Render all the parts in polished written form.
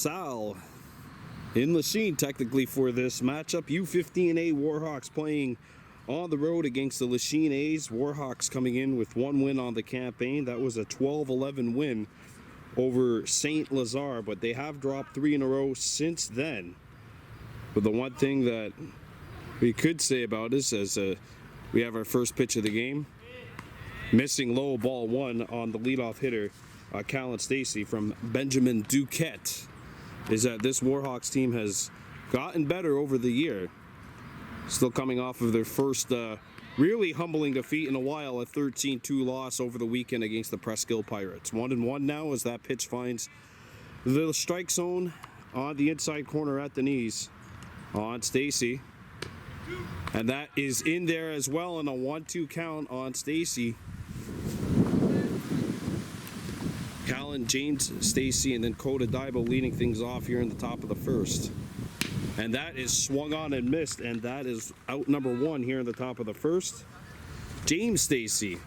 Sal in Lachine technically for this matchup. U15A Warhawks playing on the road against the Lachine A's. Warhawks coming in with one win on the campaign. That was a 12-11 win over St. Lazare, but they have dropped 3 in a row since then. But the one thing that we could say about this is we have our first pitch of the game. Missing low, ball 1 on the leadoff hitter, Callan Stacy from Benjamin Duquette, is that this Warhawks team has gotten better over the year. Still coming off of their first really humbling defeat in a while, a 13-2 loss over the weekend against the Presqu'Île Pirates. 1-1 now as that pitch finds the strike zone on the inside corner at the knees on Stacy. And that is in there as well, and a 1-2 count on Stacy. Callan, James Stacy, and then Coda Daibo leading things off here in the top of the first. And that is swung on and missed, and that is out number 1 here in the top of the first. James Stacy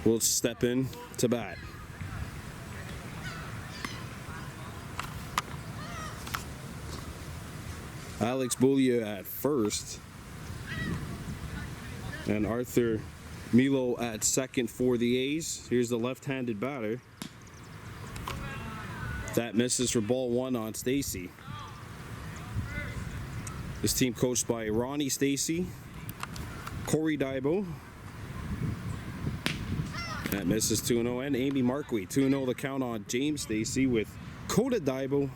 will step in to bat. Alex Boulia at first, and Arthur Milo at second for the A's. Here's the left-handed batter. That misses for ball 1 on Stacy. This team coached by Ronnie Stacy, Corey Daibo. That misses 2-0, and Amy Marquis. 2-0 the count on James Stacy with Coda Daibo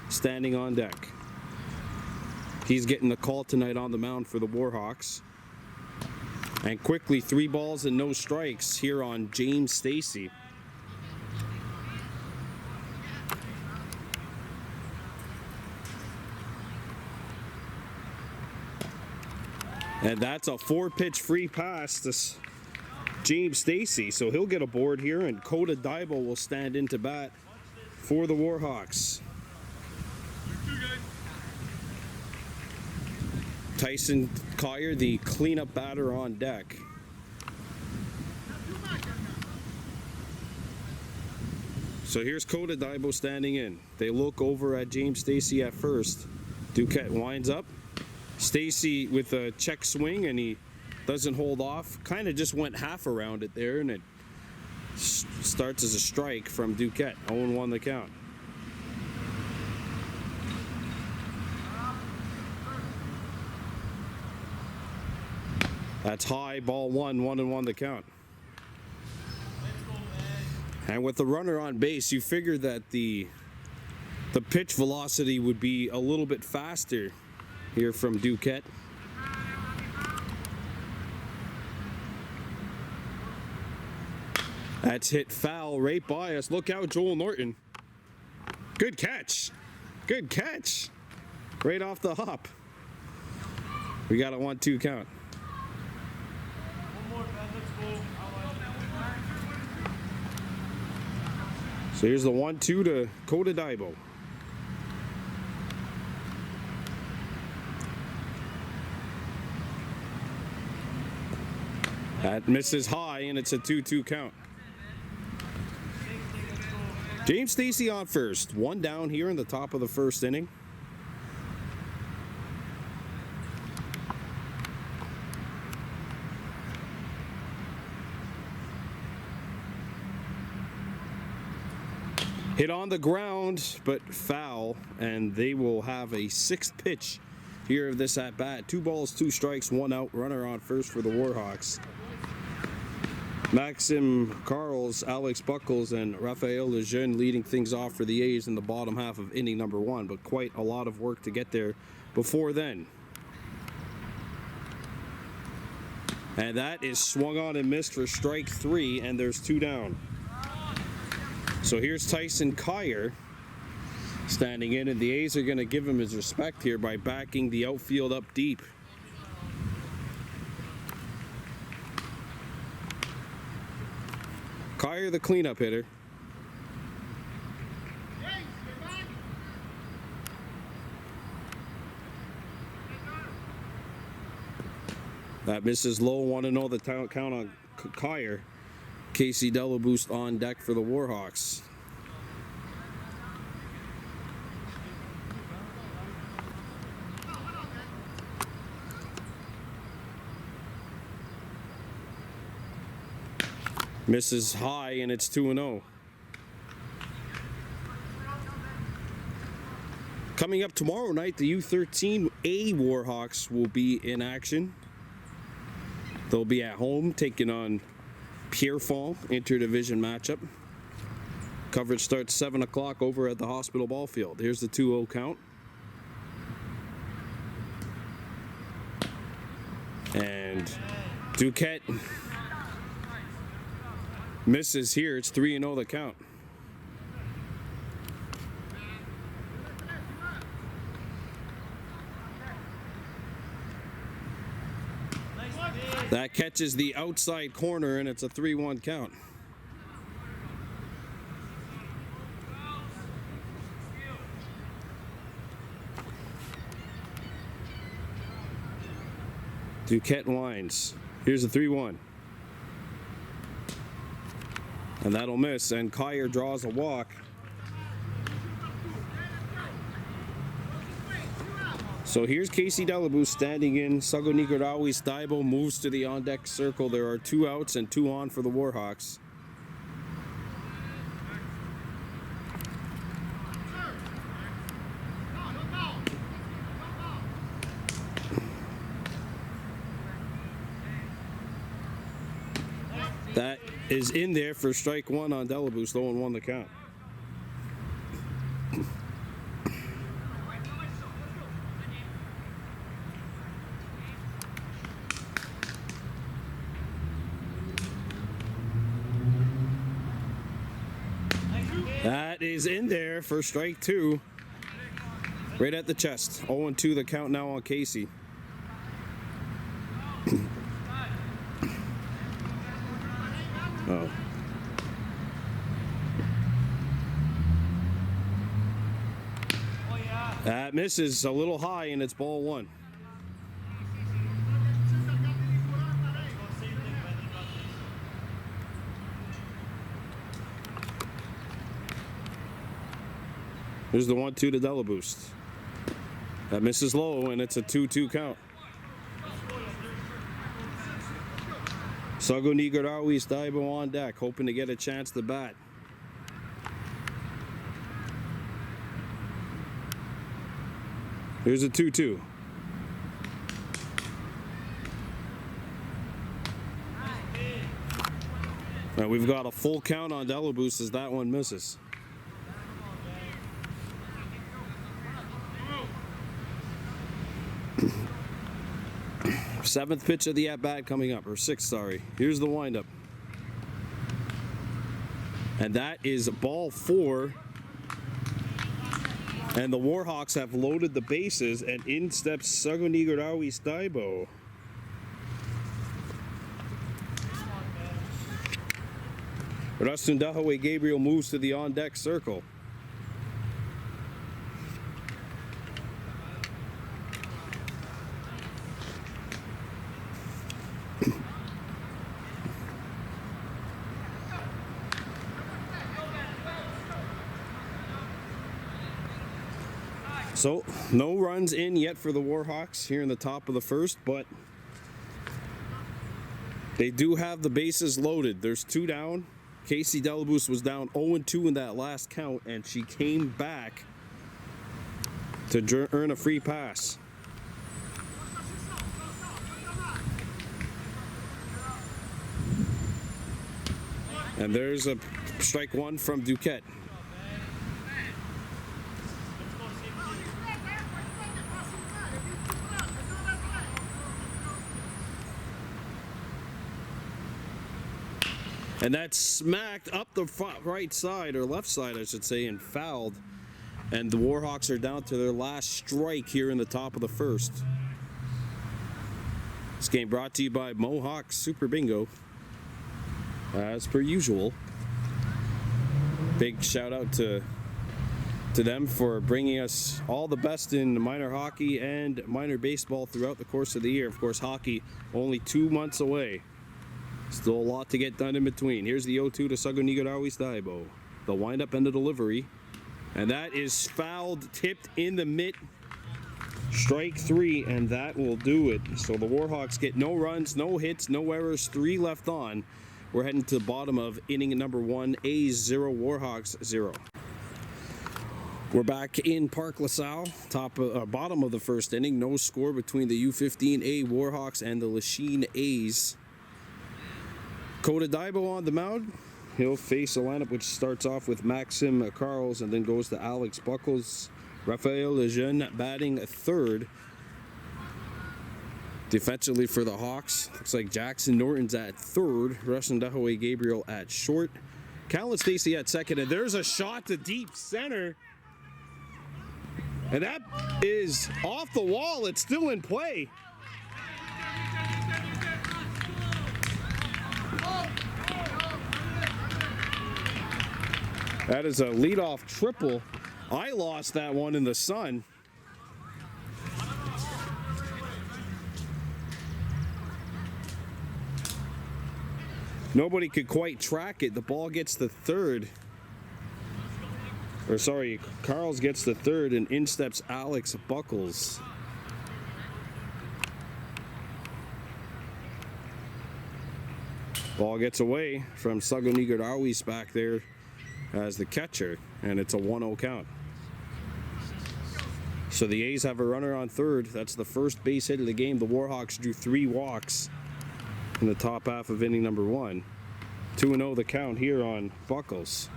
standing on deck. He's getting the call tonight on the mound for the Warhawks. And quickly, 3 balls and no strikes here on James Stacy. And that's a 4-pitch free pass to James Stacy, so he'll get a board here, and Coda Daibo will stand into bat for the Warhawks. Tyson Collier, the cleanup batter, on deck. So here's Coda Daibo standing in. They look over at James Stacy at first. Duquette winds up. Stacy with a check swing, and he doesn't hold off. Kind of just went half around it there, and it starts as a strike from Duquette. 0-1 the count. That's high, ball 1, 1-1 the count. And with the runner on base, you figure that the pitch velocity would be a little bit faster here from Duquette. That's hit foul right by us. Look out, Joel Norton. Good catch. Good catch. Right off the hop. We got a 1-2 count. So here's the 1-2 to Coda Daibo. That misses high, and it's a 2-2 count. James Stacy on first. 1 down here in the top of the first inning. Hit on the ground, but foul, and they will have a 6th pitch here of this at bat. 2 balls, 2 strikes, 1 out. Runner on first for the Warhawks. Maxim Carls, Alex Buckles, and Raphael Lejeune leading things off for the A's in the bottom half of inning number 1, but quite a lot of work to get there before then. And that is swung on and missed for strike 3, and there's 2 down. So here's Tyson Collier standing in, and the A's are going to give him his respect here by backing the outfield up deep. Collier, the cleanup hitter. That misses low. 1-0 the count on Collier. Casey Delaboost on deck for the Warhawks. Misses high, and it's 2-0. Coming up tomorrow night, the U13A Warhawks will be in action. They'll be at home taking on Pierrefonds, interdivision matchup. Coverage starts 7 o'clock over at the Hospital Ball Field. Here's the 2-0 count. And Duquette misses here. It's 3-0 the count. That catches the outside corner, and it's a 3-1 count. Duquette winds. Here's a 3-1. And that'll miss, and Kyer draws a walk. So here's Casey Delabou standing in. Sagonigarawi Staibo moves to the on-deck circle. There are 2 outs and 2 on for the Warhawks. That is in there for strike 1 on Delabou, 0-1 the count. That is in there for strike 2. Right at the chest. 0-2 the count now on Casey. Oh. That misses a little high, and it's ball 1. Here's the 1-2 to Delabou. That misses low, and it's a 2-2 count. Sagonigarawi Staibo on deck, hoping to get a chance to bat. Here's a 2-2. Now we've got a full count on Delabou as that one misses. Seventh pitch of the at-bat coming up, or sixth, sorry. Here's the windup. And that is ball 4. And the Warhawks have loaded the bases, and in steps Sagonigarawi Staibo. Rastundahawe Gabriel moves to the on-deck circle. So, no runs in yet for the Warhawks here in the top of the first, but they do have the bases loaded. There's 2 down. Casey Delabou was down 0-2 in that last count, and she came back to earn a free pass. And there's a strike 1 from Duquette. And that's smacked up the right side, or left side, I should say, and fouled. And the Warhawks are down to their last strike here in the top of the first. This game brought to you by Mohawk Super Bingo, as per usual. Big shout out to them for bringing us all the best in minor hockey and minor baseball throughout the course of the year. Of course, hockey only 2 months away. Still a lot to get done in between. Here's the 0-2 to Sagonigarawi Staibo. The windup and the delivery. And that is fouled, tipped in the mitt. Strike 3, and that will do it. So the Warhawks get no runs, no hits, no errors, 3 left on. We're heading to the bottom of inning number 1. A's 0, Warhawks 0. We're back in Park LaSalle, bottom of the first inning. No score between the U15A Warhawks and the Lachine A's. Kahnawake on the mound. He'll face a lineup which starts off with Maxim Carls and then goes to Alex Buckles. Raphael Lejeune batting third. Defensively for the Hawks, looks like Jackson Norton's at third. Russian Dahaway Gabriel at short. Callan Stacy at second, and there's a shot to deep center. And that is off the wall. It's still in play. That is a leadoff triple. I lost that one in the sun. Nobody could quite track it. The ball gets the third. Or sorry, Carls gets the third, and in steps Alex Buckles. Ball gets away from Sagonigadawis back there as the catcher, and it's a 1-0 count. So the A's have a runner on third. That's the first base hit of the game. The Warhawks drew 3 walks in the top half of inning number 1. 2-0 the count here on Buckles.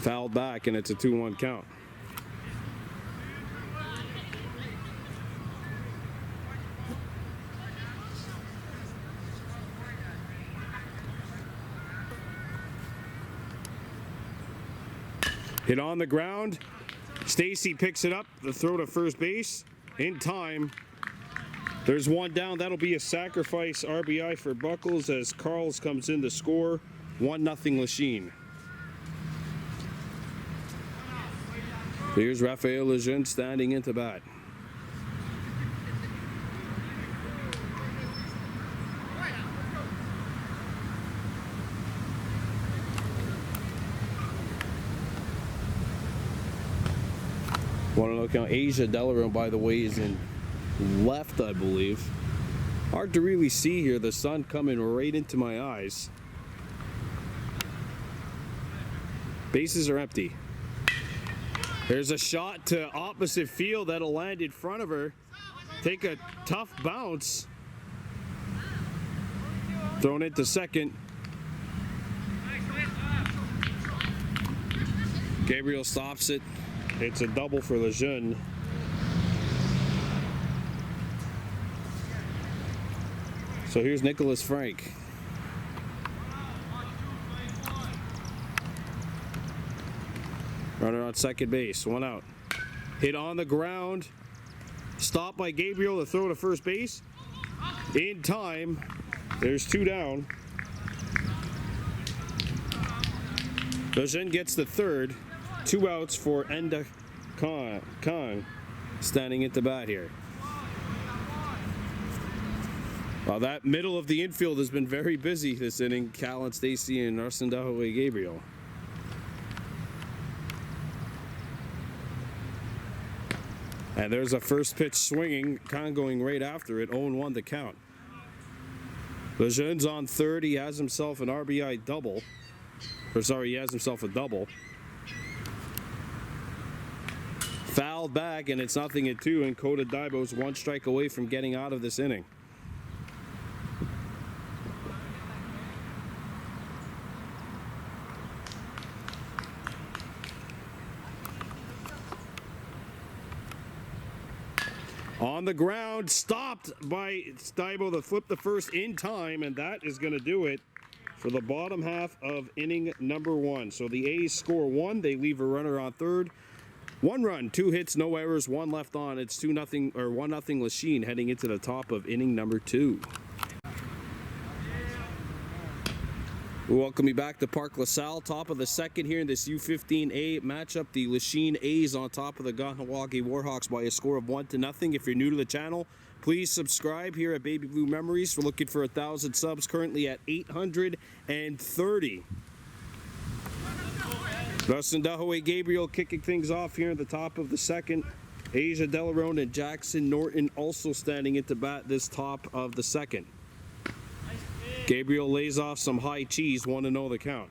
Fouled back, and it's a 2-1 count. Hit on the ground. Stacy picks it up. The throw to first base in time. There's one down. That'll be a sacrifice RBI for Buckles as Carls comes in to score. 1-0 Lachine. Here's Raphael Lejeune standing into bat. Want to look out. Asia Delaron, by the way, is in left, I believe. Hard to really see here. The sun coming right into my eyes. Bases are empty. There's a shot to opposite field that'll land in front of her. Take a tough bounce. Thrown into second. Gabriel stops it. It's a double for Lejeune. So here's Nicholas Frank. Runner on second base, 1 out. Hit on the ground. Stopped by Gabriel to throw to first base. In time. There's 2 down. Lejeune gets the third. 2 outs for Enda Khan standing at the bat here. Well, that middle of the infield has been very busy this inning. Callan Stacy and Russian Dahaway Gabriel. And there's a first pitch swinging. Khan going right after it. 0-1 the count. Lejeune's on third. He has himself an RBI double. Or sorry, he has himself a double. Fouled back, and it's 0-2, and Kahnawake 1 strike away from getting out of this inning. On the ground, stopped by Stibo to flip the first in time, and that is going to do it for the bottom half of inning number 1. So the A's score 1. They leave a runner on third. 1 run, 2 hits, no errors, 1 left on. It's 2-0 or 1-0 Lachine heading into the top of inning number 2. We welcome you back to Park LaSalle, top of the second here in this U15A matchup. The Lachine A's on top of the Kahnawake Warhawks by a score of 1-0. If you're new to the channel, please subscribe here at Baby Blue Memories. We're looking for 1,000 subs, currently at 830. Dustin Dahaway Gabriel kicking things off here in the top of the second. Asia Delarone and Jackson Norton also standing into bat this top of the second. Gabriel lays off some high cheese, 1-0 the count.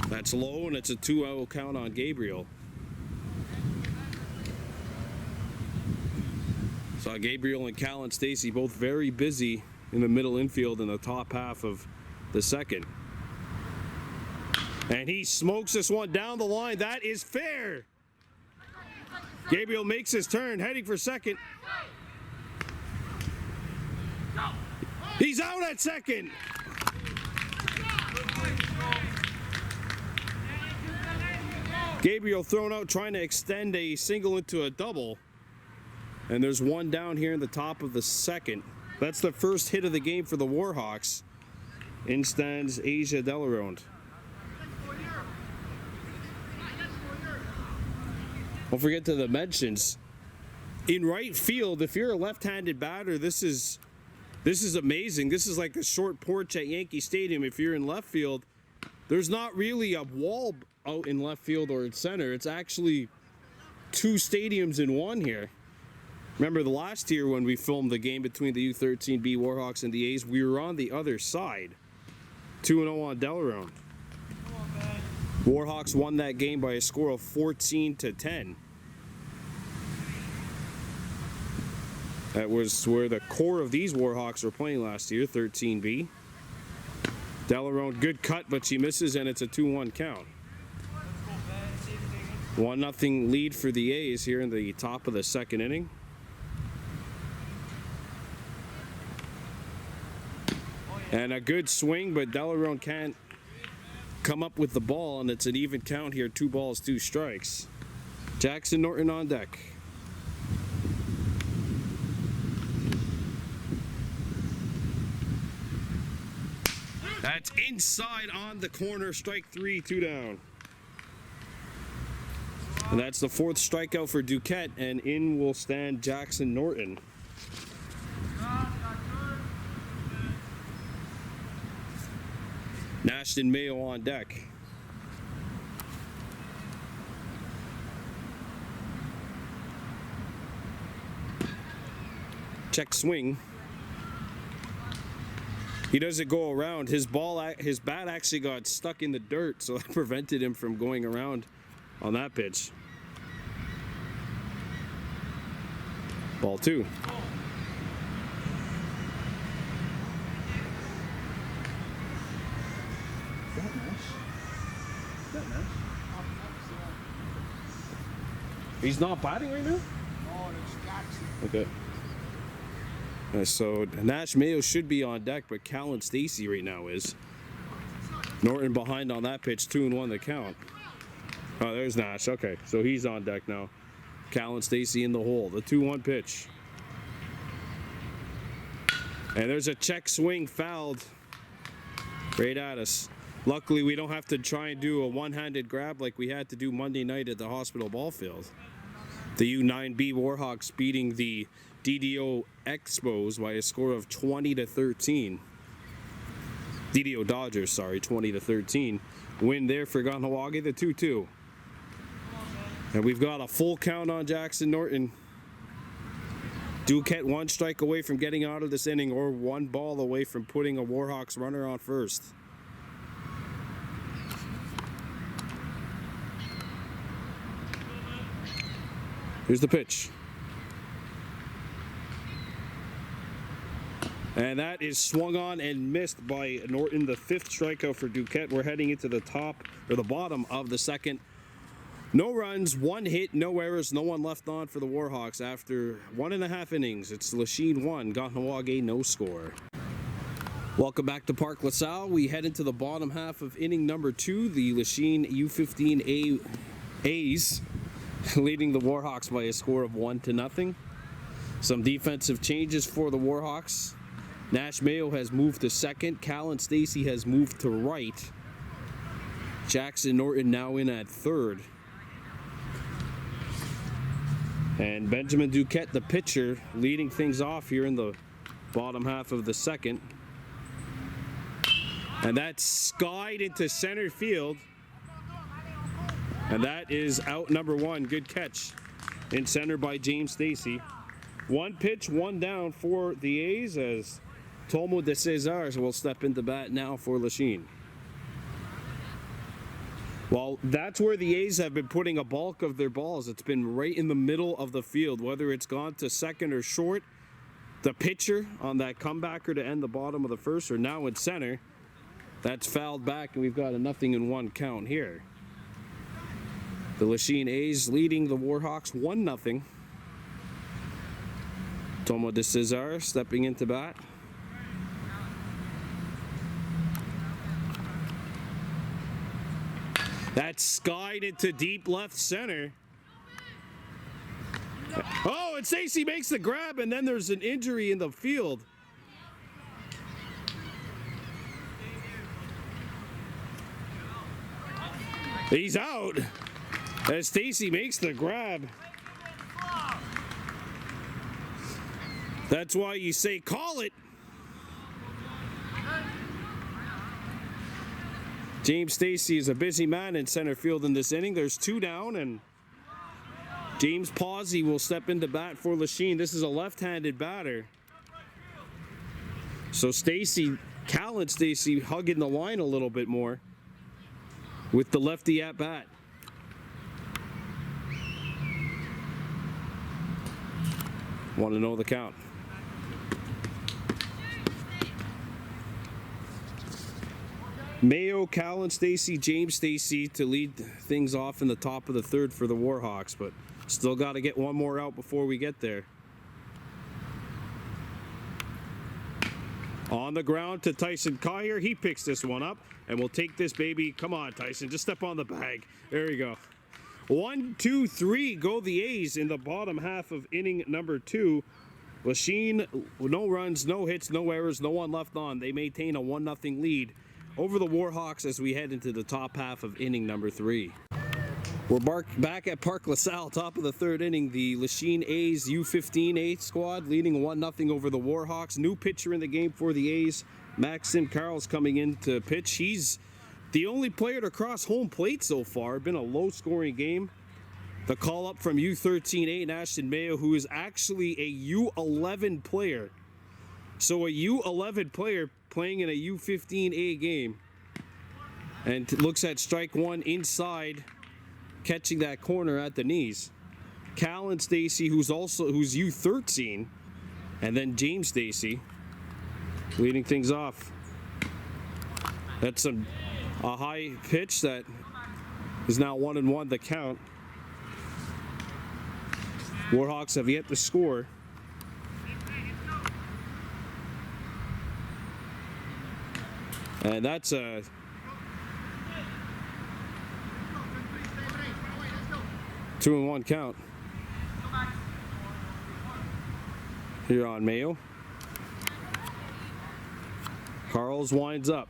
That's low, and it's a 2-0 count on Gabriel. Saw Gabriel and Callan Stacy both very busy in the middle infield in the top half of the second. And he smokes this one down the line. That is fair. Gabriel makes his turn, heading for second. He's out at second. Gabriel thrown out trying to extend a single into a double. And there's one down here in the top of the second. That's the first hit of the game for the Warhawks. In stands Asia Delarone. Don't forget to the mentions. In right field, if you're a left-handed batter, this is amazing. This is like the short porch at Yankee Stadium. If you're in left field, there's not really a wall out in left field or in center. It's actually two stadiums in one here. Remember the last year when we filmed the game between the U13B Warhawks and the A's, we were on the other side. 2-0 on Delarone. Warhawks won that game by a score of 14-10. That was where the core of these Warhawks were playing last year, 13B. Delarone, good cut, but she misses, and it's a 2-1 count. 1-0 lead for the A's here in the top of the second inning. And a good swing, but Delarone can't come up with the ball, and it's an even count here, 2 balls, 2 strikes. Jackson Norton on deck. That's inside on the corner, strike 3, 2 down. And that's the 4th strikeout for Duquette, and in will stand Jackson Norton. Nashton Mayo on deck. Check swing. He doesn't go around. His bat actually got stuck in the dirt, so that prevented him from going around on that pitch. Ball 2. He's not batting right now? No, it's Jackson. Okay. So Nash Mayo should be on deck, but Callan Stacy right now is. Norton behind on that pitch, 2-1 the count. Oh, there's Nash. Okay, so he's on deck now. Callan Stacy in the hole. The 2-1 pitch. And there's a check swing fouled right at us. Luckily, we don't have to try and do a one-handed grab like we had to do Monday night at the hospital ball field. The U9B Warhawks beating the DDO Expos by a score of 20-13. DDO Dodgers, sorry, 20-13. Win there for Kahnawake, the 2-2. And we've got a full count on Jackson Norton. Duquette 1 strike away from getting out of this inning, or 1 ball away from putting a Warhawks runner on first. Here's the pitch. And that is swung on and missed by Norton, the 5th strikeout for Duquette. We're heading into the top, or the bottom of the second. No runs, 1 hit, no errors, no one left on for the Warhawks after 1.5 innings. It's Lachine 1, Kahnawake no score. Welcome back to Park LaSalle. We head into the bottom half of inning number 2. The Lachine U15 A's leading the Warhawks by a score of 1-0. Some defensive changes for the Warhawks. Nash Mayo has moved to second. Callan Stacy has moved to right. Jackson Norton now in at third. And Benjamin Duquette, the pitcher, leading things off here in the bottom half of the second. And that's skied into center field. And that is out number one. Good catch in center by James Stacy. One pitch, one down for the A's as Tomo de Cesar will step into bat now for Lachine. Well, that's where the A's have been putting a bulk of their balls. It's been right in the middle of the field, whether it's gone to second or short. The pitcher on that comebacker to end the bottom of the first, or now in center. That's fouled back, and we've got a 0-1 count here. The Lachine A's leading the Warhawks 1-0. Tomo de Cesar stepping into bat. That's skied into deep left center. Oh, and Stacy makes the grab, and then there's an injury in the field. He's out as Stacy makes the grab. That's why you say call it. James Stacy is a busy man in center field in this inning. There's two down, and James Pawsey will step into bat for Lachine. This is a left-handed batter. So Callan Stacy hugging the line a little bit more with the lefty at bat. Want to know the count. Mayo, Callan Stacy, James Stacy to lead things off in the top of the third for the Warhawks, but still got to get one more out before we get there. On the ground to Tyson Collier. He picks this one up, and we'll take this baby. Come on, Tyson, just step on the bag. There you go. 1, 2, 3 go the A's in the bottom half of inning number 2. Lachine, no runs, no hits, no errors, no one left on. They maintain a 1-0 lead over the Warhawks as we head into the top half of inning number 3. We're back at Park LaSalle, top of the third inning. The Lachine A's U15 A squad leading 1-0 over the Warhawks. New pitcher in the game for the A's, Maxim Carl's coming in to pitch. He's the only player to cross home plate so far. Been a low-scoring game. The call up from U13A, Ashton Mayo, who is actually a U11 player. So a U11 player playing in a U15A game, and looks at strike one inside, catching that corner at the knees. Callan Stacy, who's U13, and then James Stacy leading things off. That's a high pitch that is now 1-1 the count. Warhawks have yet to score. And that's a 2-1 count here on Mayo. Carls winds up.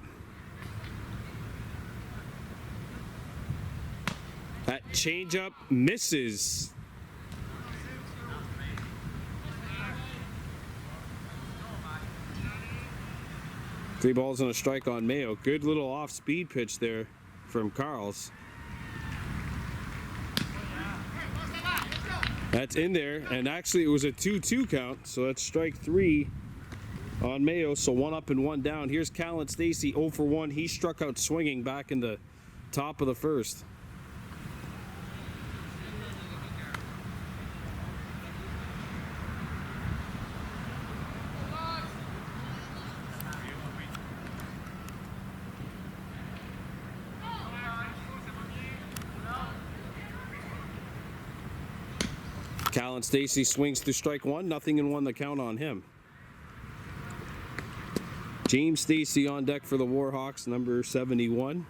That changeup misses. Three balls and a strike on Mayo. Good little off-speed pitch there from Carls. That's in there, and actually it was a 2-2 count, so that's strike 3 on Mayo, so 1 up and 1 down. Here's Callan Stacy, 0 for 1. He struck out swinging back in the top of the first. Callan Stacy swings through strike 1, 0-1 the count on him. James Stacy on deck for the Warhawks, number 71.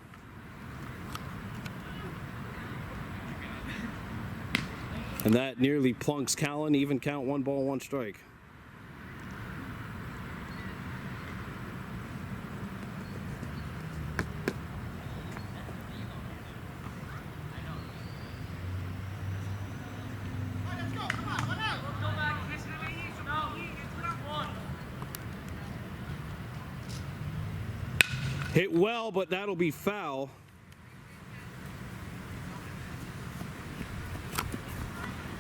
And that nearly plunks Callan, even count, 1 ball, 1 strike. Hit well, but that'll be foul.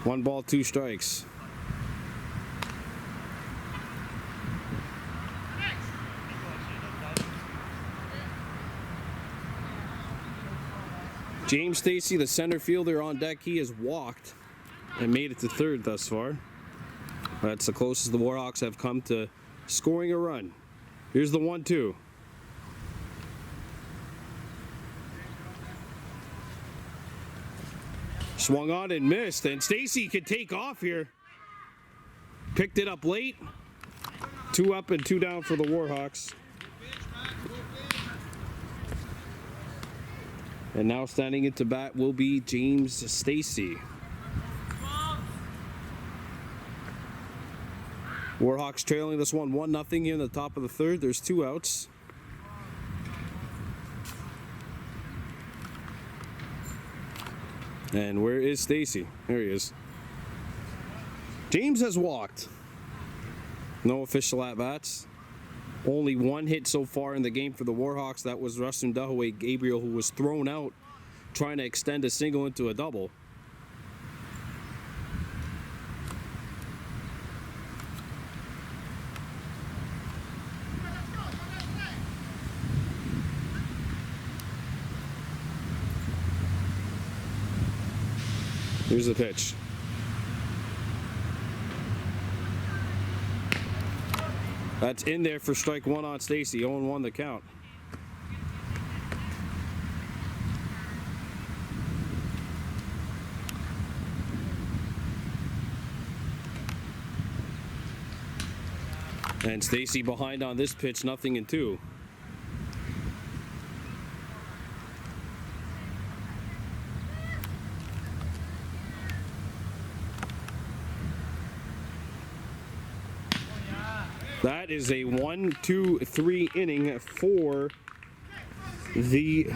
One ball, two strikes. James Stacy, the center fielder on deck, he has walked and made it to third thus far. That's the closest the Warhawks have come to scoring a run. Here's the 1-2. Swung on and missed, and Stacy could take off here. Picked it up late. 2 up and 2 down for the Warhawks. And now standing into bat will be James Stacy. Warhawks trailing this one 1-0 here in the top of the third. There's 2 outs. And where is Stacy? There he is. James has walked. No official at-bats. Only 1 hit so far in the game for the Warhawks. That was Rustin Dahaway Gabriel, who was thrown out trying to extend a single into a double. Here's the pitch. That's in there for strike 1 on Stacy. 0-1 the count. And Stacy behind on this pitch, 0-2. That is a 1-2-3 inning for the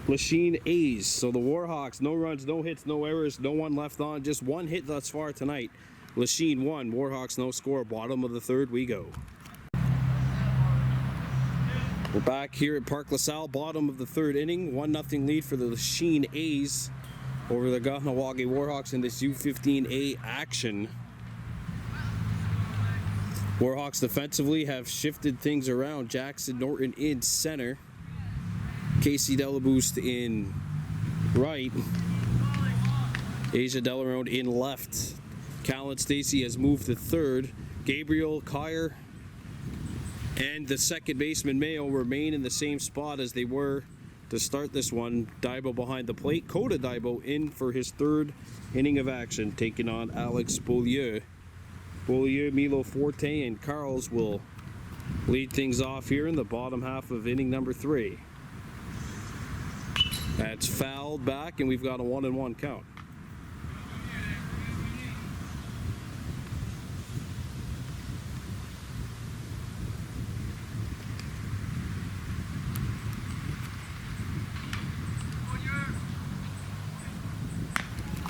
Lachine A's. So the Warhawks, no runs, no hits, no errors, no one left on. Just 1 hit thus far tonight. Lachine 1, Warhawks no score. Bottom of the third we go. We're back here at Park LaSalle, bottom of the third inning. 1-0 lead for the Lachine A's over the Kahnawake Warhawks in this U15A action. Warhawks defensively have shifted things around. Jackson Norton in center. Casey Delaboost in right. Asia Delarone in left. Callan Stacy has moved to third. Gabriel, Kyer, and the second baseman Mayo remain in the same spot as they were to start this one. Daibo behind the plate. Coda Daibo in for his third inning of action, taking on Alex Beaulieu. Beaulieu, Milo Forte, and Carls will lead things off here in the bottom half of inning number 3. That's fouled back, and we've got a 1-1 count.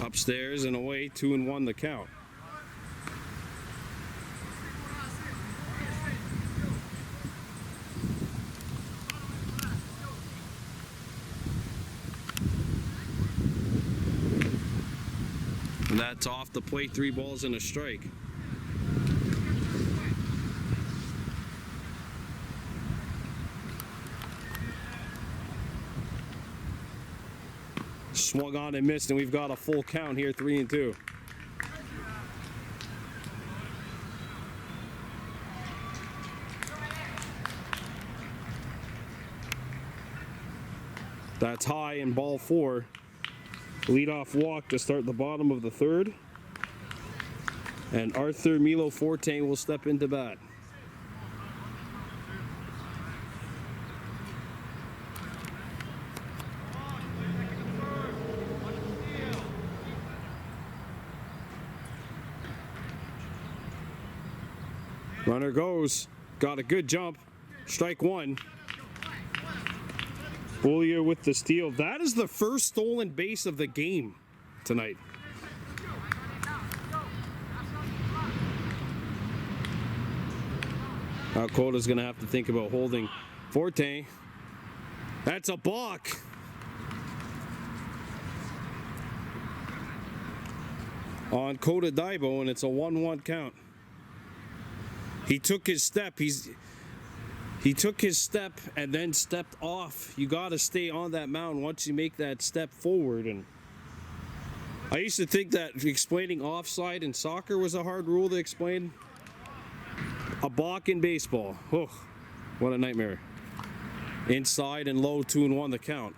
Upstairs and away, 2-1 the count. And that's off the plate, 3 balls and a strike. Swung on and missed, and we've got a full count here, 3-2. That's high and ball 4. Leadoff walk to start the bottom of the third. And Arthur Milo Forte will step into bat. Runner goes. Got a good jump. Strike 1. Beaulieu with the steal. That is the first stolen base of the game tonight. Now Coda's going to have to think about holding Forte. That's a balk. On Kota Daibo, and it's a 1-1 count. He took his step. He took his step and then stepped off. You got to stay on that mound once you make that step forward. And I used to think that explaining offside in soccer was a hard rule to explain. A balk in baseball. Oh, what a nightmare. Inside and low, 2-1 the count.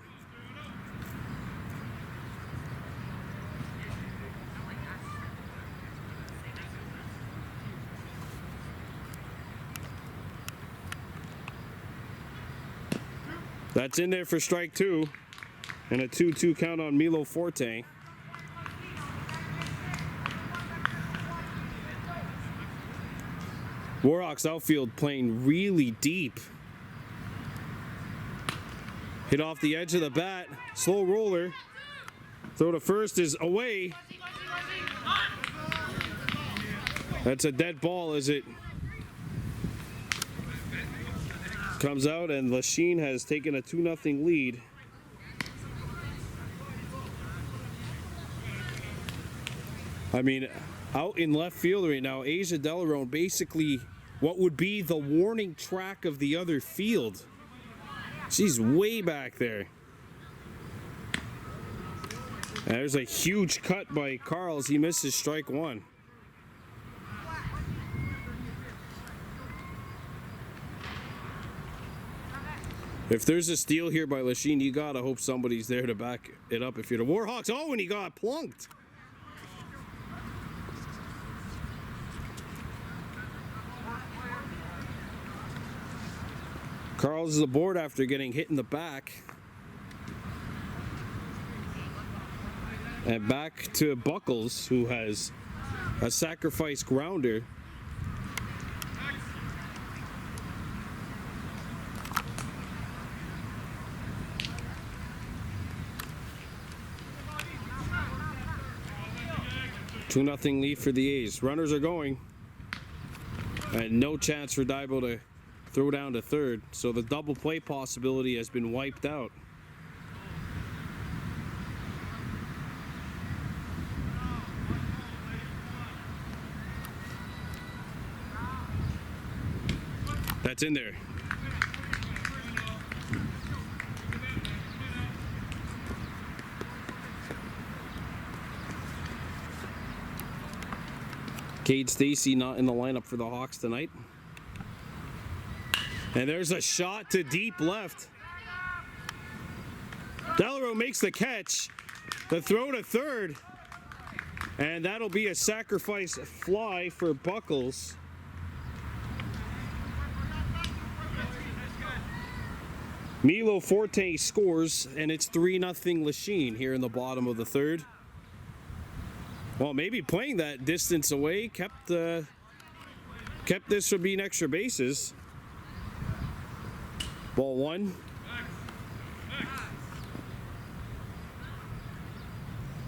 That's in there for strike 2, and a 2-2 count on Milo Forte. Warhawks outfield playing really deep. Hit off the edge of the bat, slow roller. Throw to first is away. That's a dead ball as it comes out, and Lachine has taken a 2-0 lead. I mean, out in left field right now, Asia Delarone basically what would be the warning track of the other field. She's way back there. And there's a huge cut by Carls. He misses strike 1. If there's a steal here by Lachine, you gotta hope somebody's there to back it up if you're the Warhawks. Oh, and he got plunked. Carls is aboard after getting hit in the back. And back to Buckles, who has a sacrifice grounder. Two nothing lead for the A's. Runners are going. And no chance for Daibo to throw down to third. So the double play possibility has been wiped out. That's in there. Cade Stacy not in the lineup for the Hawks tonight. And there's a shot to deep left. Delarone makes the catch. The throw to third. And that'll be a sacrifice fly for Buckles. Milo Forte scores, and it's 3-0 Lachine here in the bottom of the third. Well, maybe playing that distance away kept this from being extra bases. Ball 1.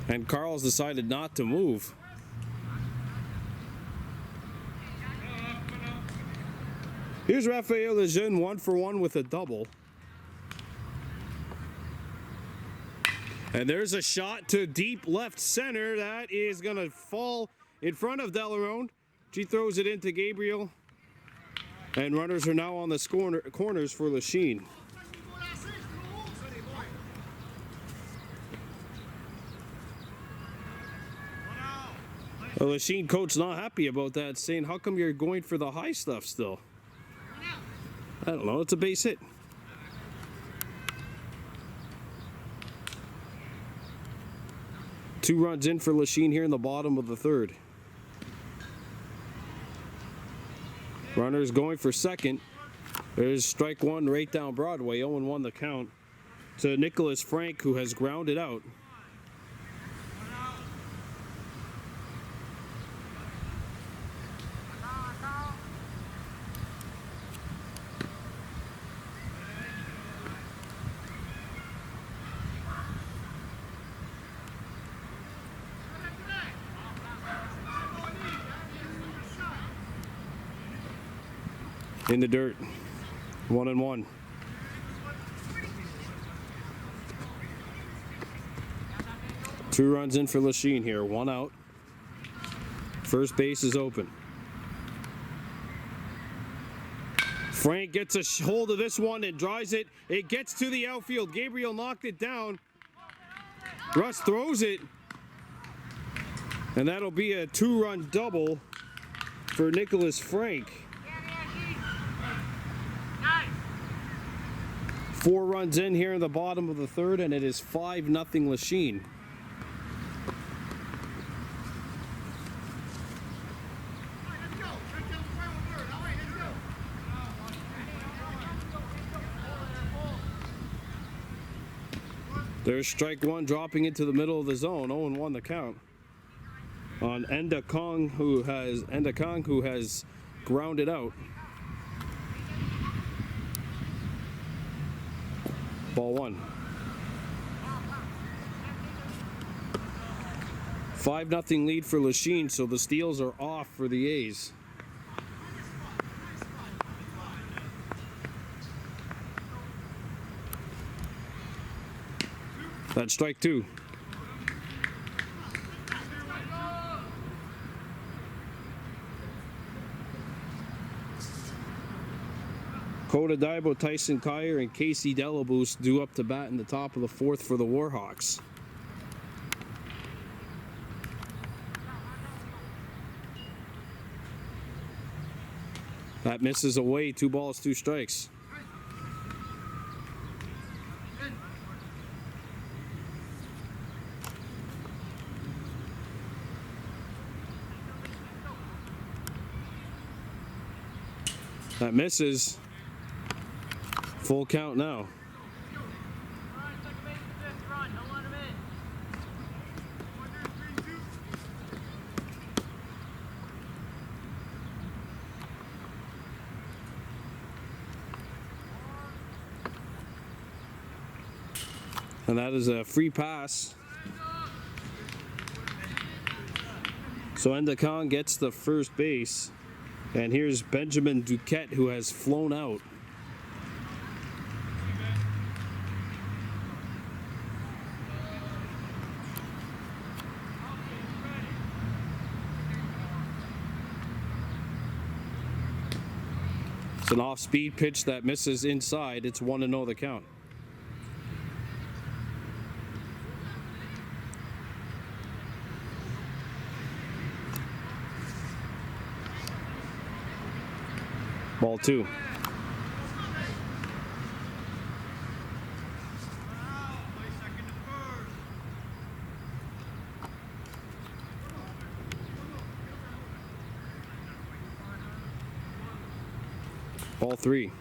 And Carl's decided not to move. Here's Rafael Lejeune 1-for-1 with a double. And there's a shot to deep left center. That is going to fall in front of Delarone. She throws it into Gabriel. And runners are now on the corners for Lachine. The Lachine coach not happy about that, saying, how come you're going for the high stuff still? I don't know. It's a base hit. Two runs in for Lachine here in the bottom of the third. Runners going for second. There's strike 1 right down Broadway. 0-1 the count to Nicholas Frank, who has grounded out. In the dirt. 1-1. 2 runs in for Lachine here, 1 out. First base is open. Frank gets a hold of this one and drives it. It gets to the outfield. Gabriel knocked it down. Russ throws it. And that'll be a 2-run double for Nicholas Frank. 4 runs in here in the bottom of the 3rd, and it is 5-0 Lachine. There's strike 1 dropping into the middle of the zone. 0-1 the count on Endakong, who has grounded out. Ball 1. 5-0 lead for Lachine, so the steals are off for the A's. That's strike 2. Kota Daibo, Tyson Kyer, and Casey Delaboost due up to bat in the top of the 4th for the Warhawks. That misses away. 2 balls, 2 strikes. That misses. Full count now. And that is a free pass. So Endakong gets the first base. And here's Benjamin Duquette, who has flown out. It's an off-speed pitch that misses inside. It's 1-0 the count. Ball 2. Ball 3.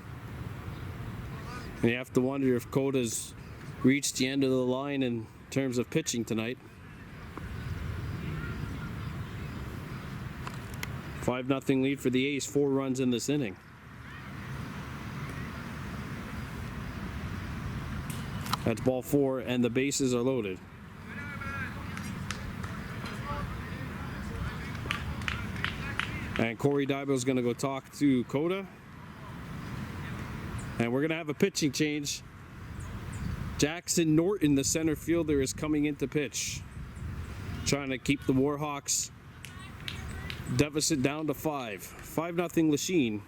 And you have to wonder if Kota's reached the end of the line in terms of pitching tonight. 5-0 lead for the A's, 4 runs in this inning. That's ball 4, and the bases are loaded. And Corey Daibo is going to go talk to Kota. And we're going to have a pitching change. Jackson Norton, the center fielder, is coming in to pitch. Trying to keep the Warhawks deficit down to 5. 5-0 Lachine.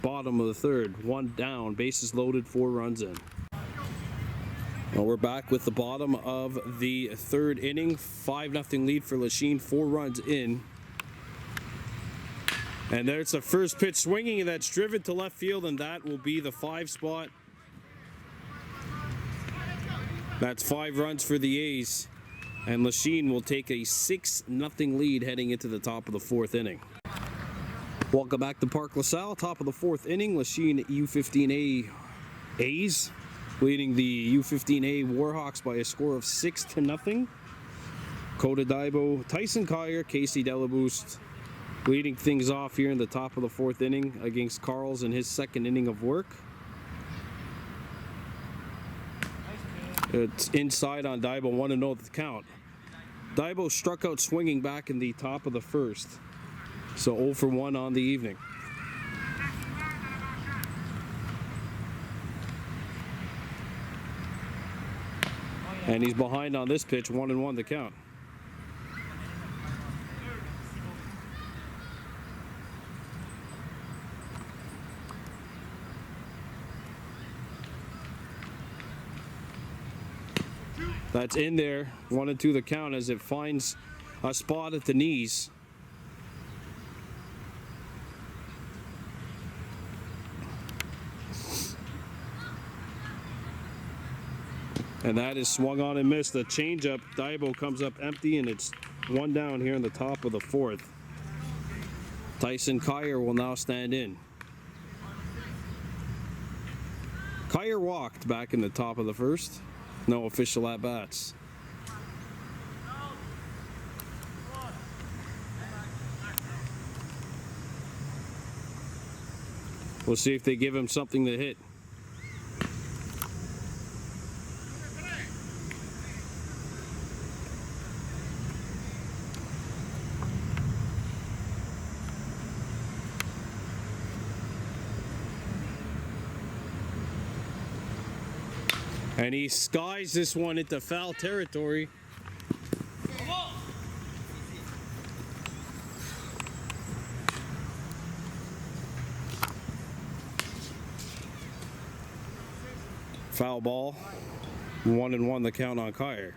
Bottom of the 3rd. 1 down. Bases loaded. 4 runs in. Well, we're back with the bottom of the 3rd inning. 5-0 lead for Lachine. 4 runs in. And there's the first pitch swinging, and that's driven to left field, and that will be the 5 spot. That's 5 runs for the A's. And Lachine will take a 6-0 lead heading into the top of the 4th inning. Welcome back to Park LaSalle. Top of the 4th inning. Lachine U15A A's leading the U15A Warhawks by a score of 6-0. Kota Daibo, Tyson Kyer, Casey Delaboost leading things off here in the top of the 4th inning against Carls in his 2nd inning of work. It's inside on Daibo, 1-0 the count. Daibo struck out swinging back in the top of the 1st. So 0 for 1 on the evening. And he's behind on this pitch, 1-1 the count. That's in there. 1 and 2 the count as it finds a spot at the knees. And that is swung on and missed. The changeup, Daibo comes up empty, and it's 1 down here in the top of the 4th. Tyson Kyer will now stand in. Kyer walked back in the top of the 1st. No official at-bats. We'll see if they give him something to hit. And he skies this one into foul territory. Foul ball. 1 and 1 the count on Kyer.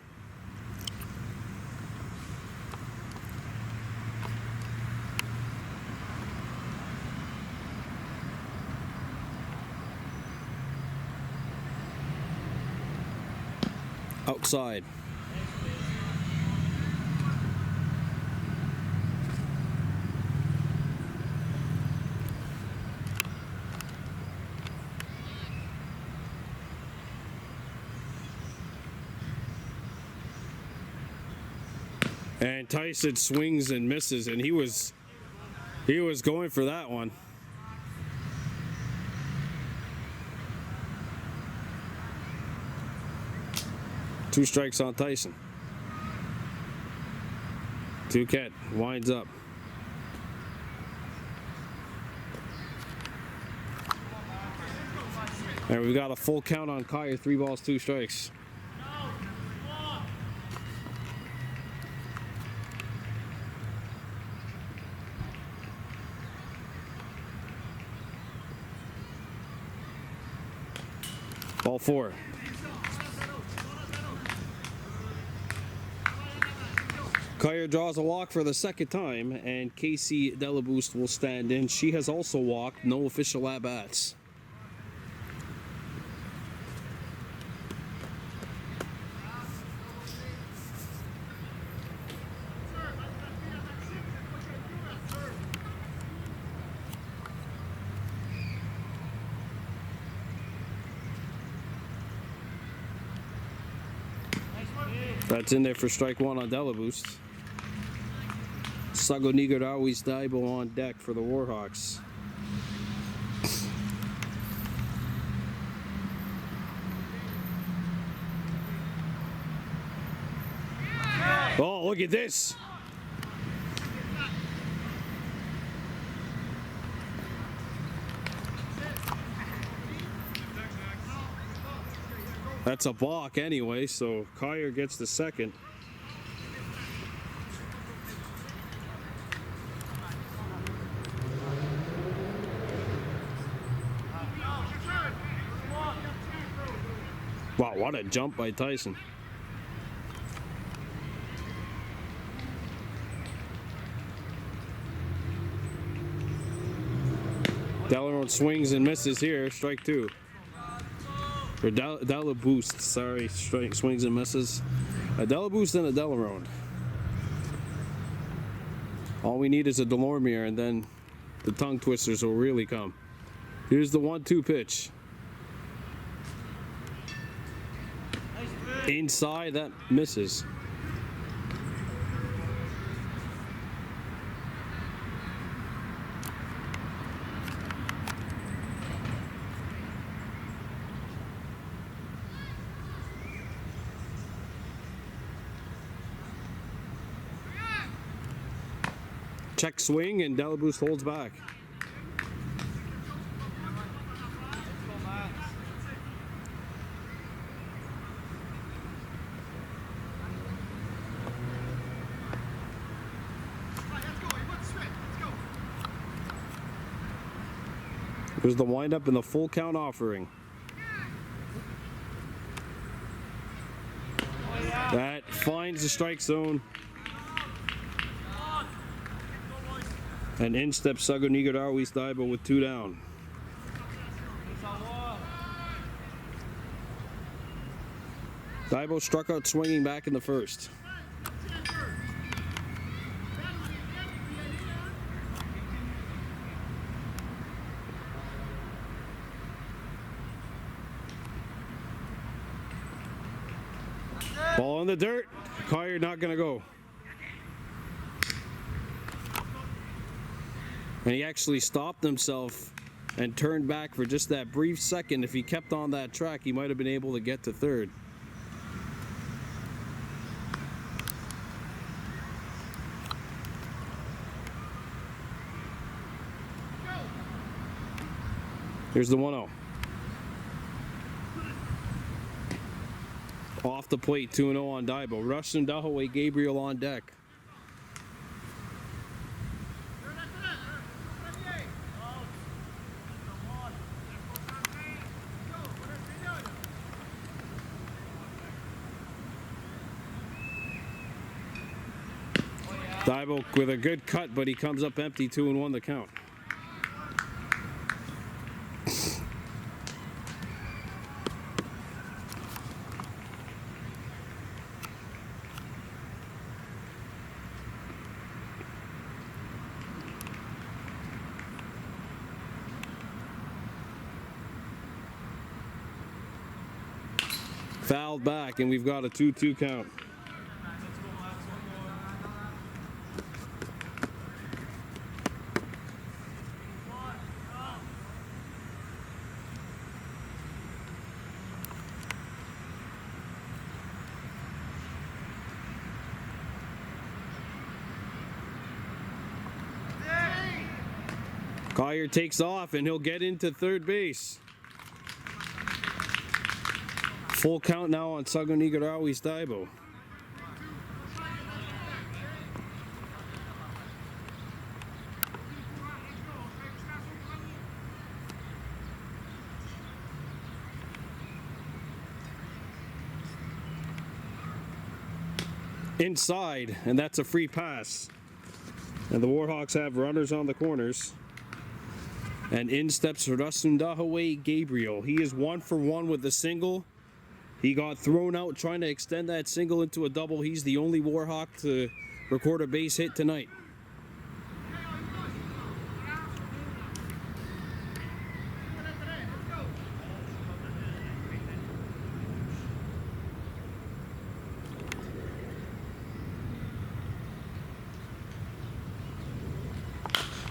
Outside. And Tyson swings and misses, and he was going for that one. Two strikes on Tyson. Duquette winds up. And we've got a full count on Kyer, 3 balls, 2 strikes. Ball 4. Kyer draws a walk for the 2nd time, and Casey Delaboost will stand in. She has also walked, no official at-bats. That's in there for strike 1 on Delaboost. Sagonigadawis Daibo on deck for the Warhawks. Oh, look at this. That's a balk anyway, so Kyer gets the 2nd. Wow, what a jump by Tyson. Delaware swings and misses here, strike 2. Or Delaboost, sorry, swings and misses. A Delaboost and a Delarone. All we need is a Delormier, and then the tongue twisters will really come. Here's the 1-2 pitch. Inside, that misses. Check swing, and Delaboost holds back. Here's the windup and the full count offering. the strike zone. And in steps Sagonigadawis Daibo with 2 down. Daibo struck out swinging back in the first. Ball in the dirt. Collier not going to go. And he actually stopped himself and turned back for just that brief second. If he kept on that track, he might have been able to get to third. Here's the 1-0. Off the plate, 2-0 on Daibo. Rushton, Dahaway, Gabriel on deck. Daibo with a good cut, but he comes up empty, 2-1 the count. Fouled back, and we've got a 2-2 count. Collier takes off, and he'll get into third base. Full count now on Sagonigadawis Daibo. Inside, and that's a free pass. And the Warhawks have runners on the corners. And in steps Rasundahaway Gabriel. He is 1 for 1 with a single. He got thrown out trying to extend that single into a double. He's the only Warhawk to record a base hit tonight.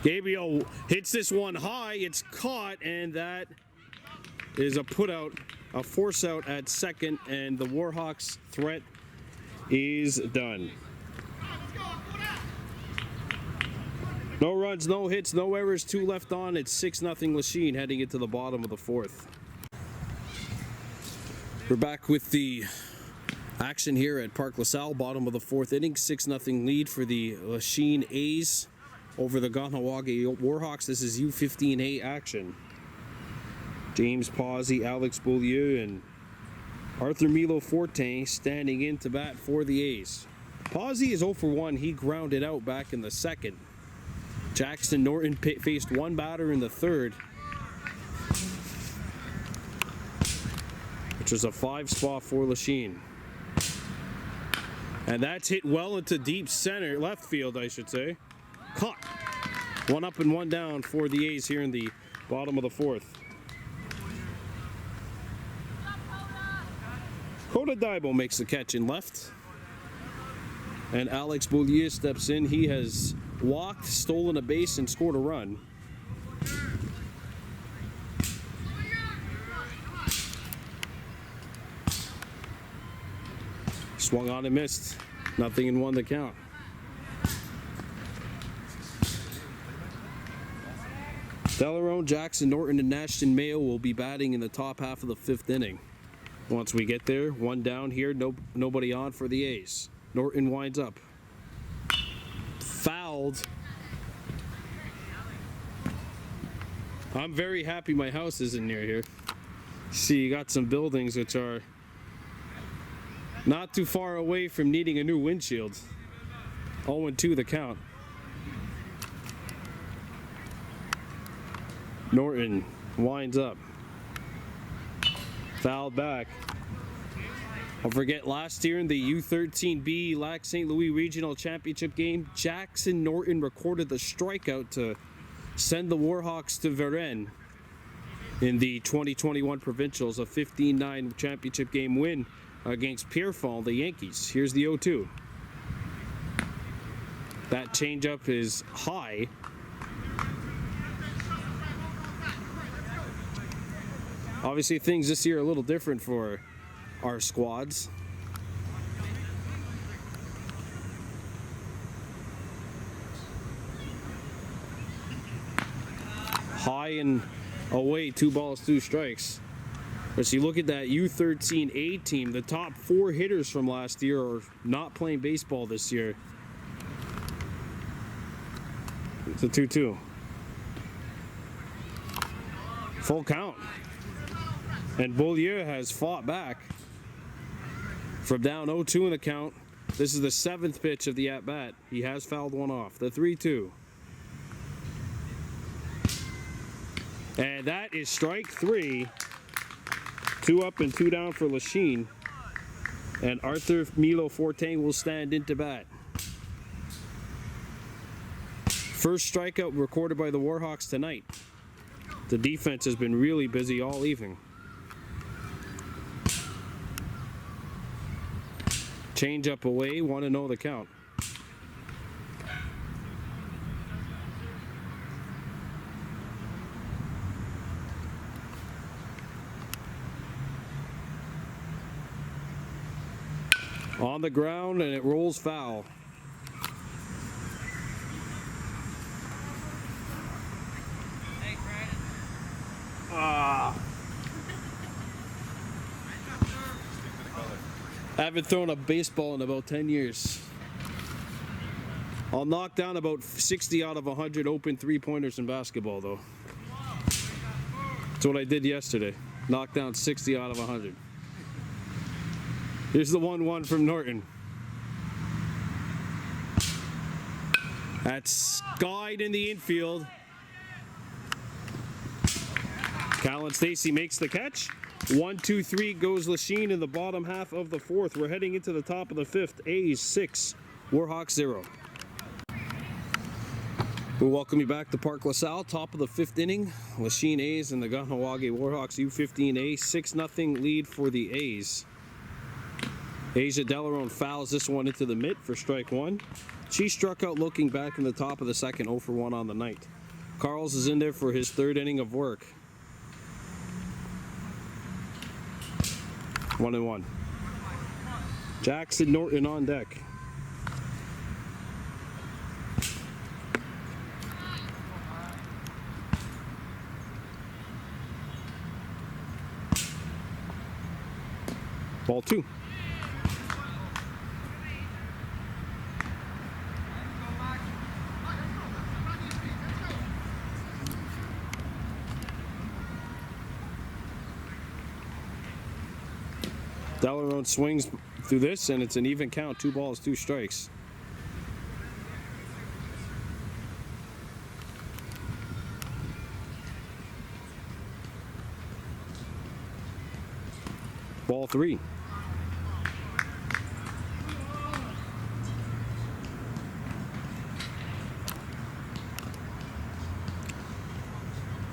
Gabriel hits this one high, it's caught, and that is a put out, a force out at second, and the Warhawks threat is done. No runs, no hits, no errors, 2 left on. It's 6-0 Lachine heading into the bottom of the 4th. We're back with the action here at Park LaSalle, bottom of the 4th inning. 6-0 lead for the Lachine A's over the Kahnawake Warhawks. This is U15A action. James Pawsey, Alex Beaulieu, and Arthur Milo Forte standing in to bat for the A's. Pawsey is 0 for 1. He grounded out back in the second. Jackson Norton faced one batter in the third, which was a 5 spot for Lachine. And that's hit well into deep center, left field, I should say. Caught. 1 up and 1 down for the A's here in the bottom of the 4th. Kota Daibo makes the catch in left. And Alex Beaulieu steps in. He has walked, stolen a base, and scored a run. Swung on and missed. 0-1 the count. Delarone, Jackson Norton, and Ashton Mayo will be batting in the top half of the 5th inning. Once we get there, 1 down here, nobody on for the A's. Norton winds up. Fouled. I'm very happy my house isn't near here. See, you got some buildings which are Not too far away from needing a new windshield. 0-2 the count. Norton winds up. Fouled back. Don't forget, last year in the U13B Lac St. Louis Regional Championship game, Jackson Norton recorded the strikeout to send the Warhawks to Varennes in the 2021 Provincials, a 15-9 championship game win against Pierrefonds, the Yankees. Here's the 0-2. That changeup is high. Obviously, things this year are a little different for our squads. High and away, 2 balls, 2 strikes. But you look at that U13A team, the top 4 hitters from last year are not playing baseball this year. It's a 2-2. Full count. And Beaulieu has fought back from down 0-2 in the count. This is the 7th pitch of the at-bat. He has fouled one off. The 3-2. And that is strike 3. 2 up and 2 down for Lachine. And Arthur Milo Fortin will stand into bat. First strikeout recorded by the Warhawks tonight. The defense has been really busy all evening. Change up away, 1-0 the count. On the ground, and it rolls foul. I haven't thrown a baseball in about 10 years. I'll knock down about 60 out of 100 open 3-pointers in basketball, though. That's what I did yesterday. Knocked down 60 out of 100. Here's the 1-1 from Norton. That's skied in the infield. Callan Stacy makes the catch. 1-2-3 goes Lachine in the bottom half of the 4th. We're heading into the top of the 5th. A's 6, Warhawks 0. We'll welcome you back to Park LaSalle, top of the 5th inning. Lachine A's and the Kahnawake Warhawks U15A, 6-0 lead for the A's. Asia Delarone fouls this one into the mitt for strike 1. She struck out looking back in the top of the 2nd, 0 for 1 on the night. Carls is in there for his 3rd inning of work. 1-1. Jackson Norton on deck. Ball 2. Delarone swings through this, and it's an even count. 2 balls, 2 strikes. Ball 3.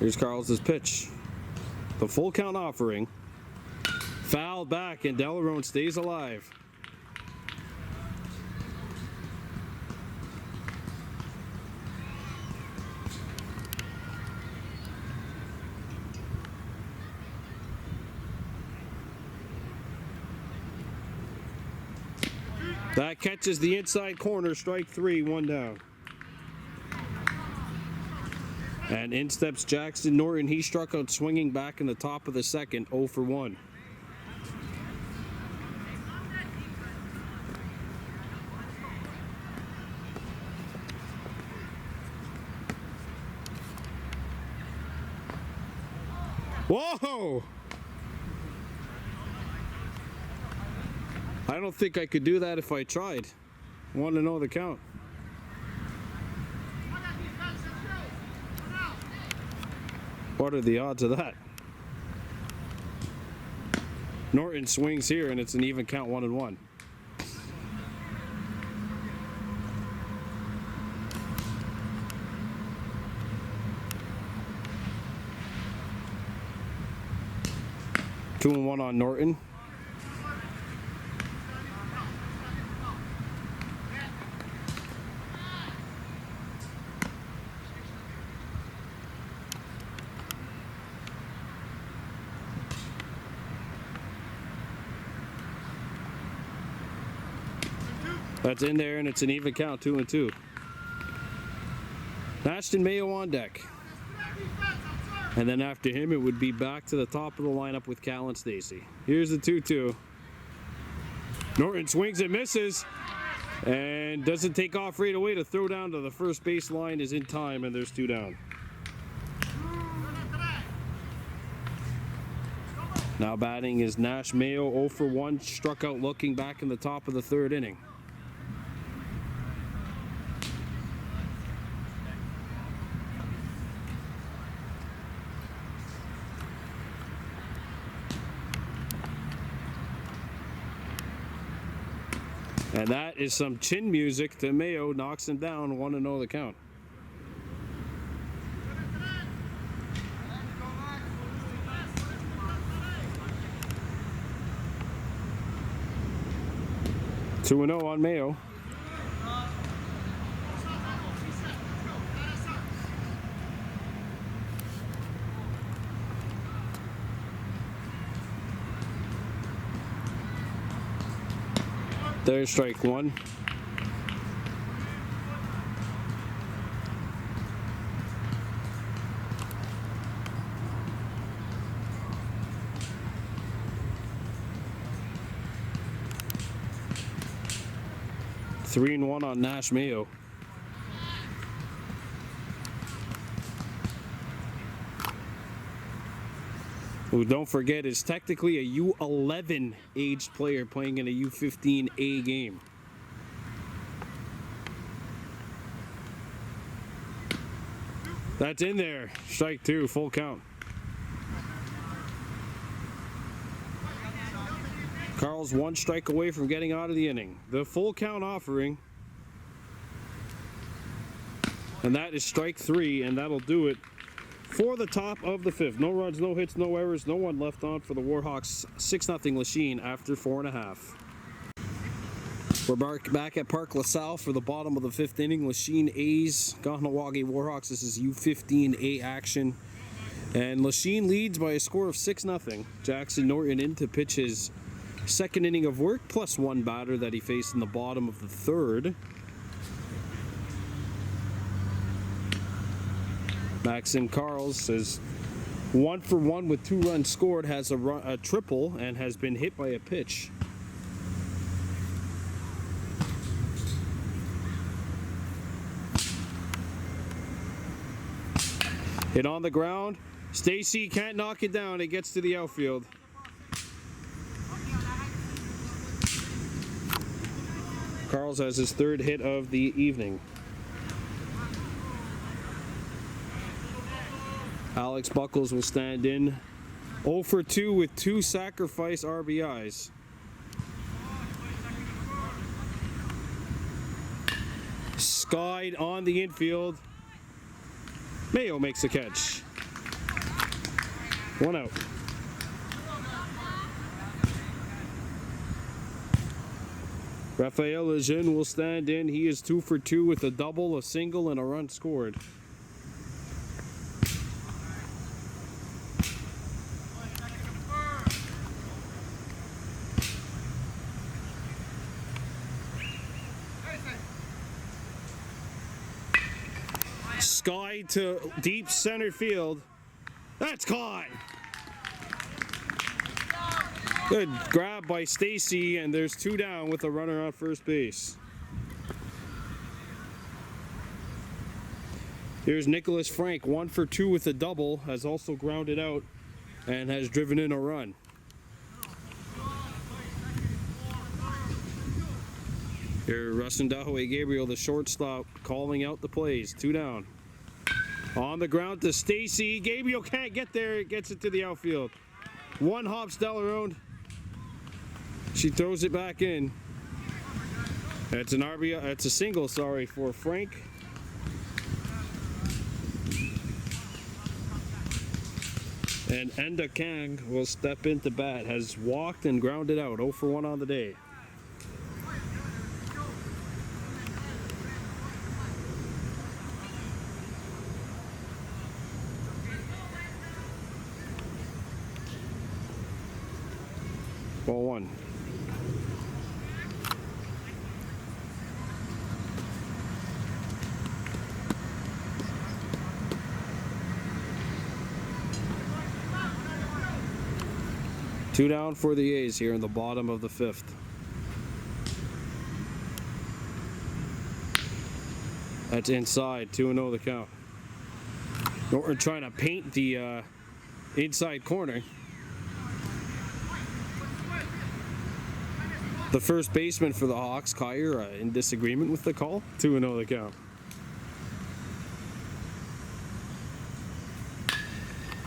Here's Carl's pitch. The full count offering. Fouled back, and Delarone stays alive. That catches the inside corner, strike 3, 1 down. And in steps Jackson Norton. He struck out swinging back in the top of the 2nd, 0 for 1. Whoa! I don't think I could do that if I tried. I want to know the count. What are the odds of that? Norton swings here and it's an even count, 1-1. Two and 1 on Norton. That's in there and it's an even count, 2 and 2. Ashton Mayo on deck. And then after him, it would be back to the top of the lineup with Cal and Stacy. Here's the 2-2. Norton swings and misses and doesn't take off right away to throw down to the first base line is in time, and there's 2 down. Now batting is Nash Mayo, 0 for 1, struck out looking back in the top of the 3rd inning. And that is some chin music to Mayo, knocks him down, 1-0 the count. Two 2-0 on Mayo. There's strike 1. Three and 1 on Nash Mayo. Who, don't forget, is technically a U11 aged player playing in a U15A game. That's in there. Strike 2, full count. Carl's 1 strike away from getting out of the inning. The full count offering. And that is strike 3, and that'll do it for the top of the 5th. No runs, no hits, no errors, no one left on for the Warhawks. 6-0 Lachine after 4.5. We're back at Park LaSalle for the bottom of the 5th inning. Lachine A's, Kahnawake Warhawks. This is U15A action. And Lachine leads by a score of 6-0. Jackson Norton in to pitch his 2nd inning of work, plus 1 batter that he faced in the bottom of the 3rd. Maxim Carls is 1 for 1 with 2 runs scored, has a triple, and has been hit by a pitch. Hit on the ground. Stacy can't knock it down. It gets to the outfield. Carls has his 3rd hit of the evening. Alex Buckles will stand in. 0 for 2 with 2 sacrifice RBIs. Skied on the infield. Mayo makes the catch. 1 out. Rafael Lachine will stand in. He is 2 for 2 with a double, a single, and a run scored. Sky to deep center field. That's caught. Good grab by Stacy, and there's 2 down with a runner on first base. Here's Nicholas Frank, 1 for 2 with a double, has also grounded out and has driven in a run. Here, Rustin Dahaway Gabriel, the shortstop, calling out the plays. 2 down. On the ground to Stacy. Gabriel can't get there. It gets it to the outfield. 1 hop Stellaroan. She throws it back in. It's an RBI. It's a single, sorry, for Frank. And Enda Kang will step into bat. Has walked and grounded out. 0 for 1 on the day. Ball 1. Two down for the A's here in the bottom of the 5th. That's inside, 2-0 the count. Norton trying to paint the inside corner. The first baseman for the Hawks, Kyer, in disagreement with the call. 2-0 the count.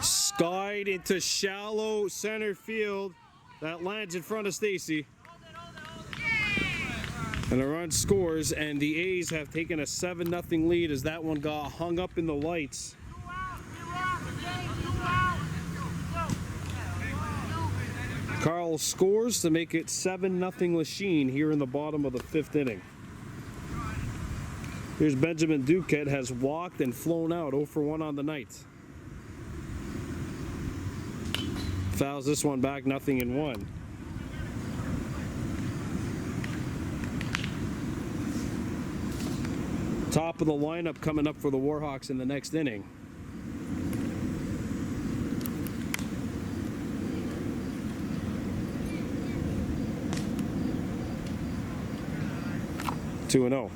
Skied into shallow center field. That lands in front of Stacy. And a run scores, and the A's have taken a 7-0 lead as that one got hung up in the lights. Carl scores to make it 7-0 Lachine here in the bottom of the 5th inning. Here's Benjamin Duquette, has walked and flown out. 0 for 1 on the night. Fouls this one back, 0-1. Top of the lineup coming up for the Warhawks in the next inning. Two and 0.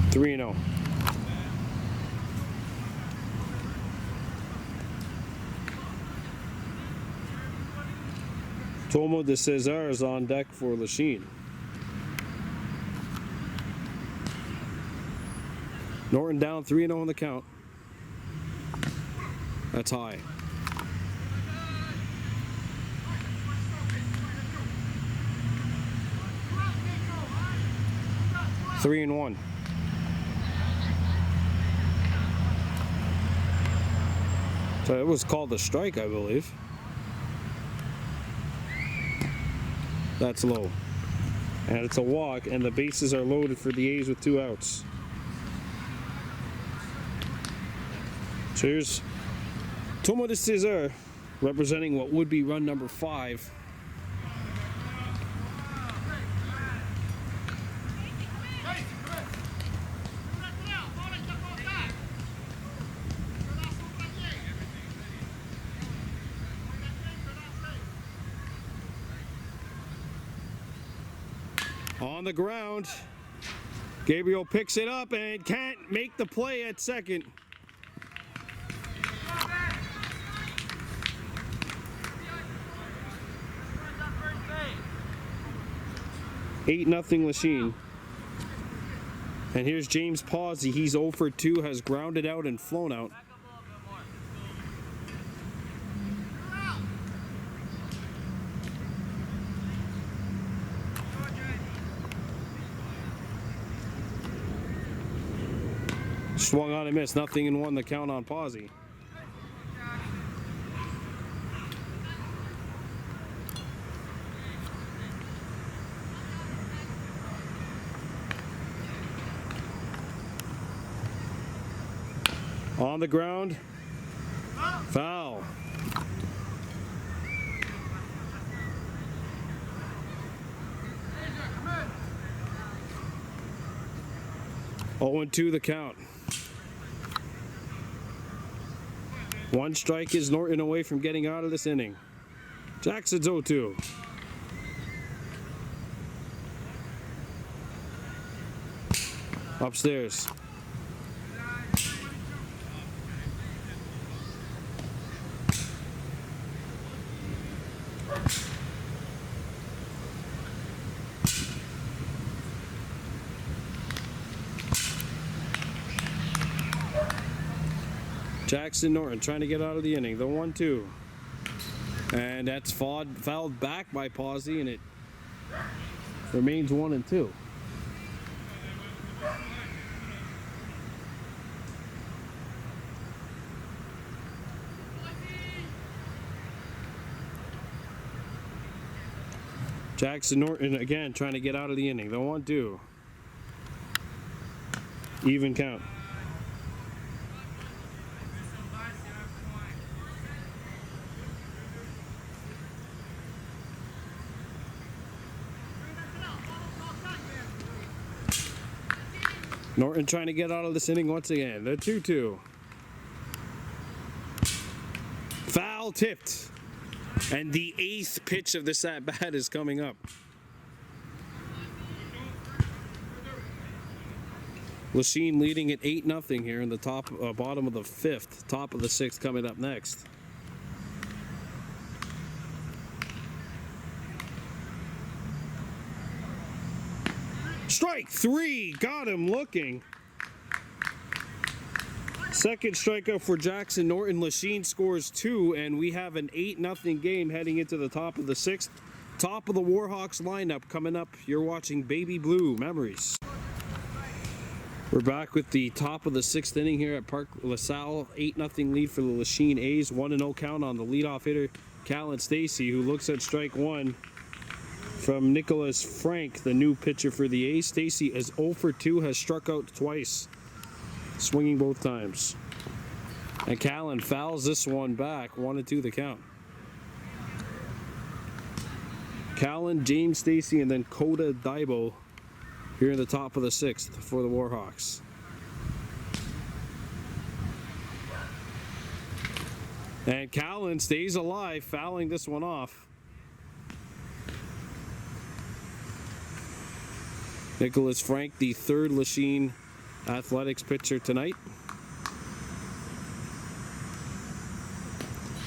Three and 0. Tomo de Cesar is on deck for Lachine. Norton down 3-0 on the count. That's high. Three and 1. So it was called a strike, I believe. That's low. And it's a walk, and the bases are loaded for the A's with 2 outs. Here's Tomo de Cesar representing what would be run number 5. On the ground, Gabriel picks it up and can't make the play at second. 8-0 Lachine. And here's James Pawsey. He's 0 for 2, has grounded out and flown out. Swung on and missed. 0-1 the count on Pawsey. On the ground. Foul. Oh, 2 the count. 1 strike is Norton away from getting out of this inning. Jackson's 0-2. Upstairs. Jackson Norton trying to get out of the inning. The 1-2. And that's fouled back by Pawsey, and it remains 1-2. Jackson Norton again trying to get out of the inning. The 1-2. Even count. Norton trying to get out of this inning once again. The 2-2. Foul tipped. And the 8th pitch of this at-bat is coming up. Lachine leading at 8-0 here in the bottom of the 5th. Top of the 6th coming up next. Strike 3, got him looking. Second strikeout for Jackson Norton. Lachine scores 2, and we have an 8-0 game heading into the top of the 6th. Top of the Warhawks lineup coming up. You're watching Baby Blue Memories. We're back with the top of the 6th inning here at Park LaSalle. 8-0 lead for the Lachine A's. 1-0 count on the leadoff hitter, Callan Stacy, who looks at strike 1 from Nicholas Frank, the new pitcher for the A's. Stacy is 0 for 2, has struck out twice, swinging both times. And Callan fouls this one back. 1-2 the count. Callan, James Stacy, and then Coda Daibo here in the top of the 6th for the Warhawks. And Callan stays alive, fouling this one off. Nicholas Frank, the 3rd Lachine Athletics pitcher tonight.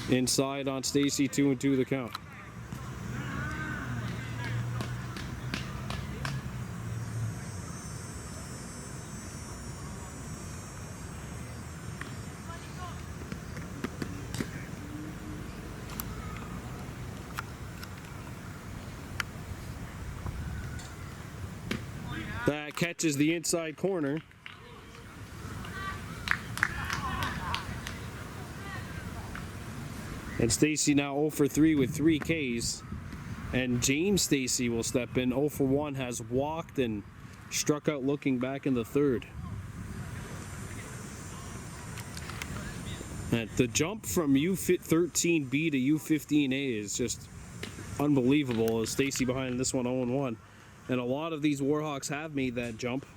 Inside on Stacy, 2-2 the count. That catches the inside corner. And Stacy now 0 for 3 with 3 Ks. And James Stacy will step in. 0 for 1, has walked and struck out looking back in the 3rd. And the jump from U13B to U15A is just unbelievable. As Stacy behind this one 0-1. And a lot of these Warhawks have made that jump.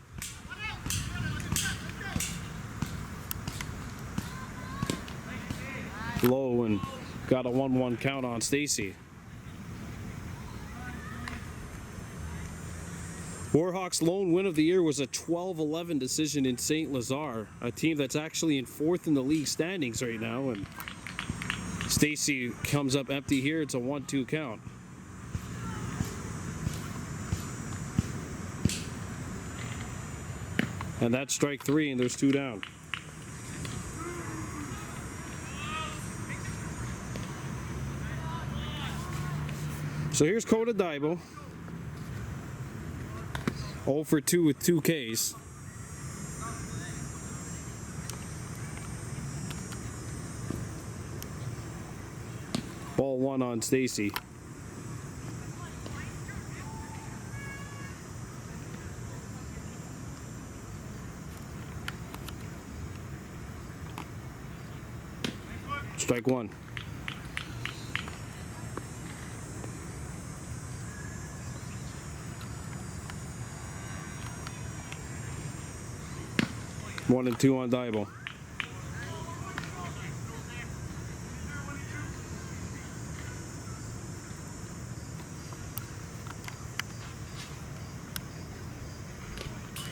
Low and got a 1-1 count on Stacy. Warhawks' lone win of the year was a 12-11 decision in St. Lazare, a team that's actually in 4th in the league standings right now. And Stacy comes up empty here. It's a 1-2 count. And that's strike 3, and there's 2 down. So here's Coda Daibo. 0 for 2 with 2 Ks. Ball 1 on Stacy. Strike 1. One and 2 on Daibo.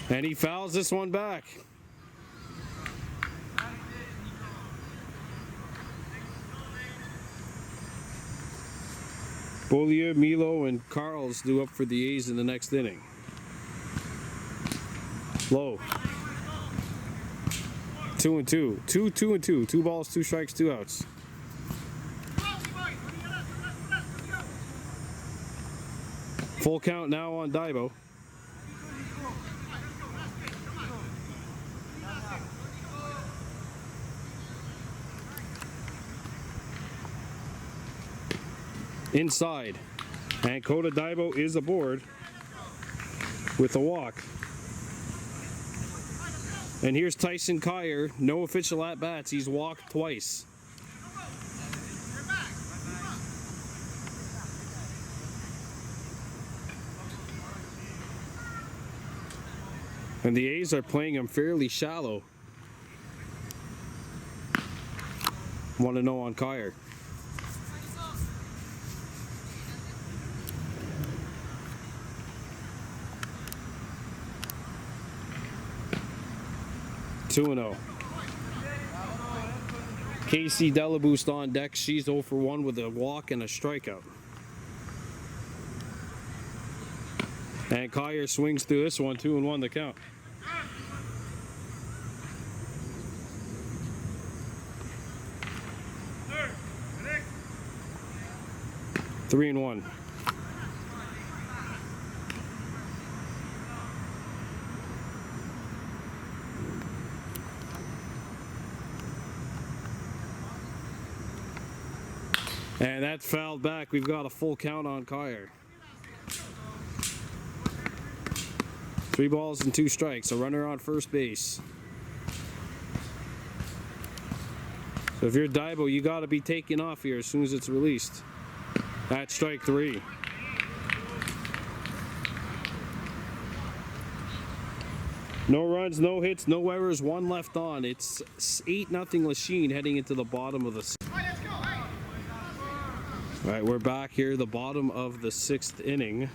And he fouls this one back. Beaulieu, Milo, and Carls due up for the A's in the next inning. Low. 2-2. 2-2. 2 balls, 2 strikes, 2 outs. Full count now on Daibo. Inside. And Kota Daibo is aboard with a walk. And here's Tyson Kyer, no official at-bats. He's walked twice. And the A's are playing him fairly shallow. 1-0 on Kyer. Casey Delaboost on deck. She's 0 for 1 with a walk and a strikeout. And Kyer swings through this one, 2-1 the count. Three and one. And that's fouled back. We've got a full count on Kyer. 3 balls and 2 strikes. A runner on first base. So if you're Daibo, you got to be taking off here as soon as it's released. That's strike 3. No runs, no hits, no errors, 1 left on. It's 8-0 Lachine heading into the bottom of the. All right, we're back here, the bottom of the 6th inning.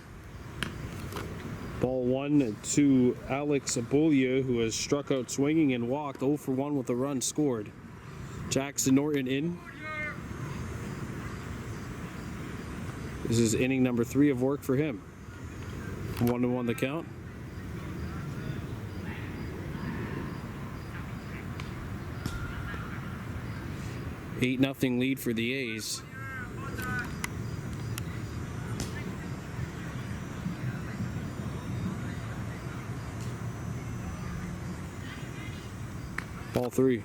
Ball 1 to Alex Beaulieu, who has struck out swinging and walked 0 for 1 with a run scored. Jackson Norton in. This is inning number 3 of work for him. 1-1 the count. Eight nothing lead for the A's. Ball 3.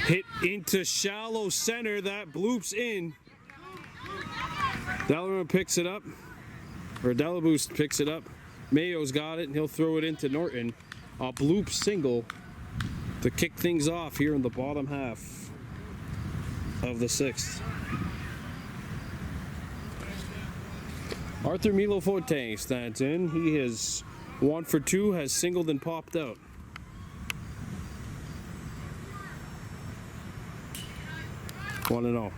Hit into shallow center. That bloops in. Delaware picks it up, or Delaboost picks it up. Mayo's got it, and he'll throw it into Norton. A bloop single to kick things off here in the bottom half of the 6th. Arthur Milo Forte stands in. He is 1 for 2, has singled and popped out. One and all.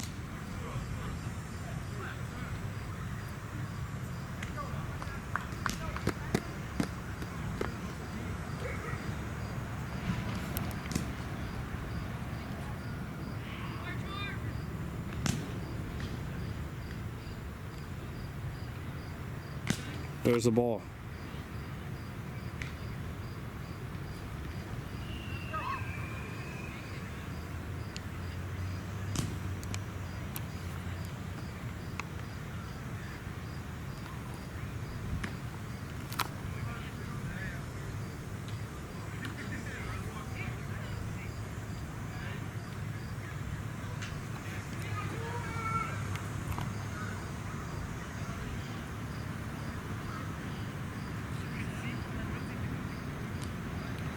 There's the ball.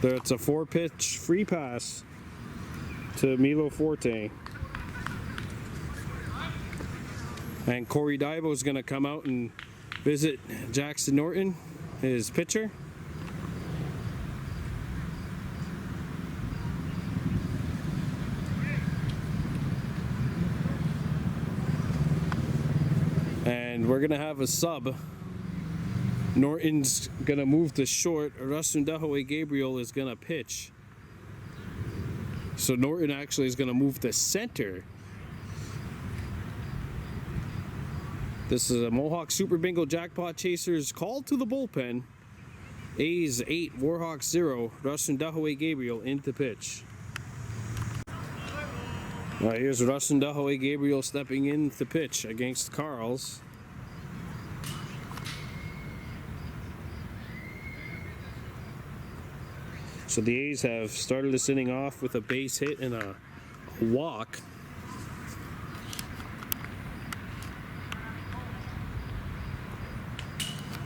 It's a 4-pitch free pass to Milo Forte. And Corey Daibo is going to come out and visit Jackson Norton, his pitcher. And we're gonna have a sub. Norton's gonna move to short. Rasundahoe Gabriel is gonna pitch. So Norton actually is gonna move to center. This is a Mohawk Super Bingo Jackpot Chasers call to the bullpen. A's 8, Warhawks 0. Rasundahoe Gabriel into pitch. All right, here's Rasundahoe Gabriel stepping in to pitch against Carls. So the A's have started this inning off with a base hit and a walk.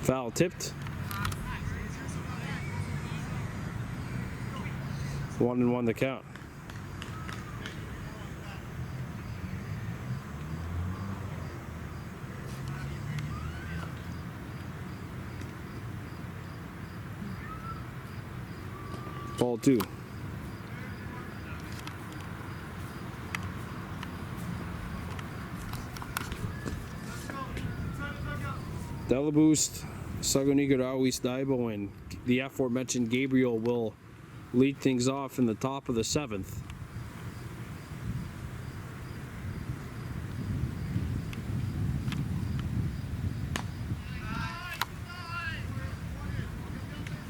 Foul tipped. 1-1 the count. Ball 2. Delaboost, Sagonigarawi Daibo, and the aforementioned Gabriel will lead things off in the top of the 7th.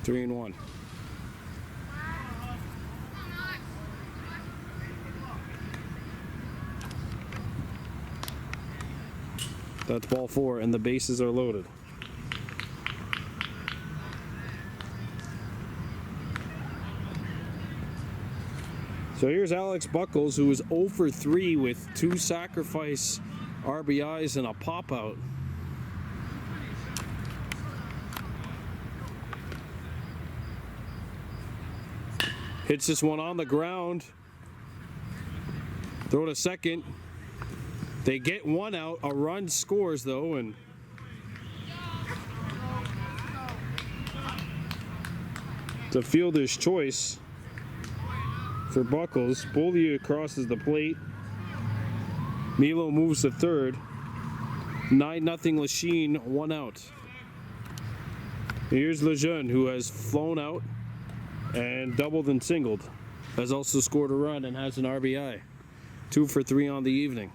Three and 1. That's ball 4, and the bases are loaded. So here's Alex Buckles, who is 0 for 3 with 2 sacrifice RBIs and a pop out. Hits this one on the ground. Throw to second. They get one out. A run scores though, and it's a fielder's choice for Buckles. Beaulieu crosses the plate. Milo moves to third. 9-0 Lachine, 1 out. Here's Lejeune, who has flown out and doubled and singled. Has also scored a run and has an RBI. 2 for 3 on the evening.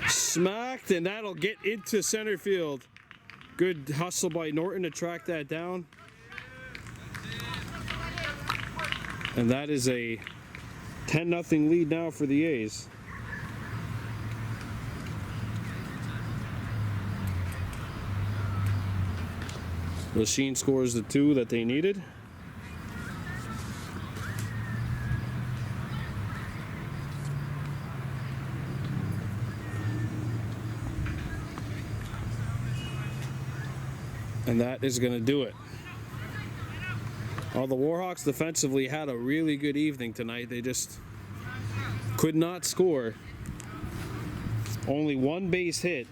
Smacked, and that'll get into center field. Good hustle by Norton to track that down. And that is a 10-0 lead now for the A's. Lachine scores the 2 that they needed. And that is going to do it. Well, the Warhawks defensively had a really good evening tonight. They just could not score. Only 1 base hit.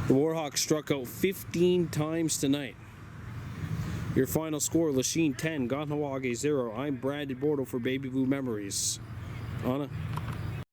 The Warhawks struck out 15 times tonight. Your final score, Lachine 10, Kahnawake 0. I'm Brandon Bordeaux for Baby Blue Memories. Anna?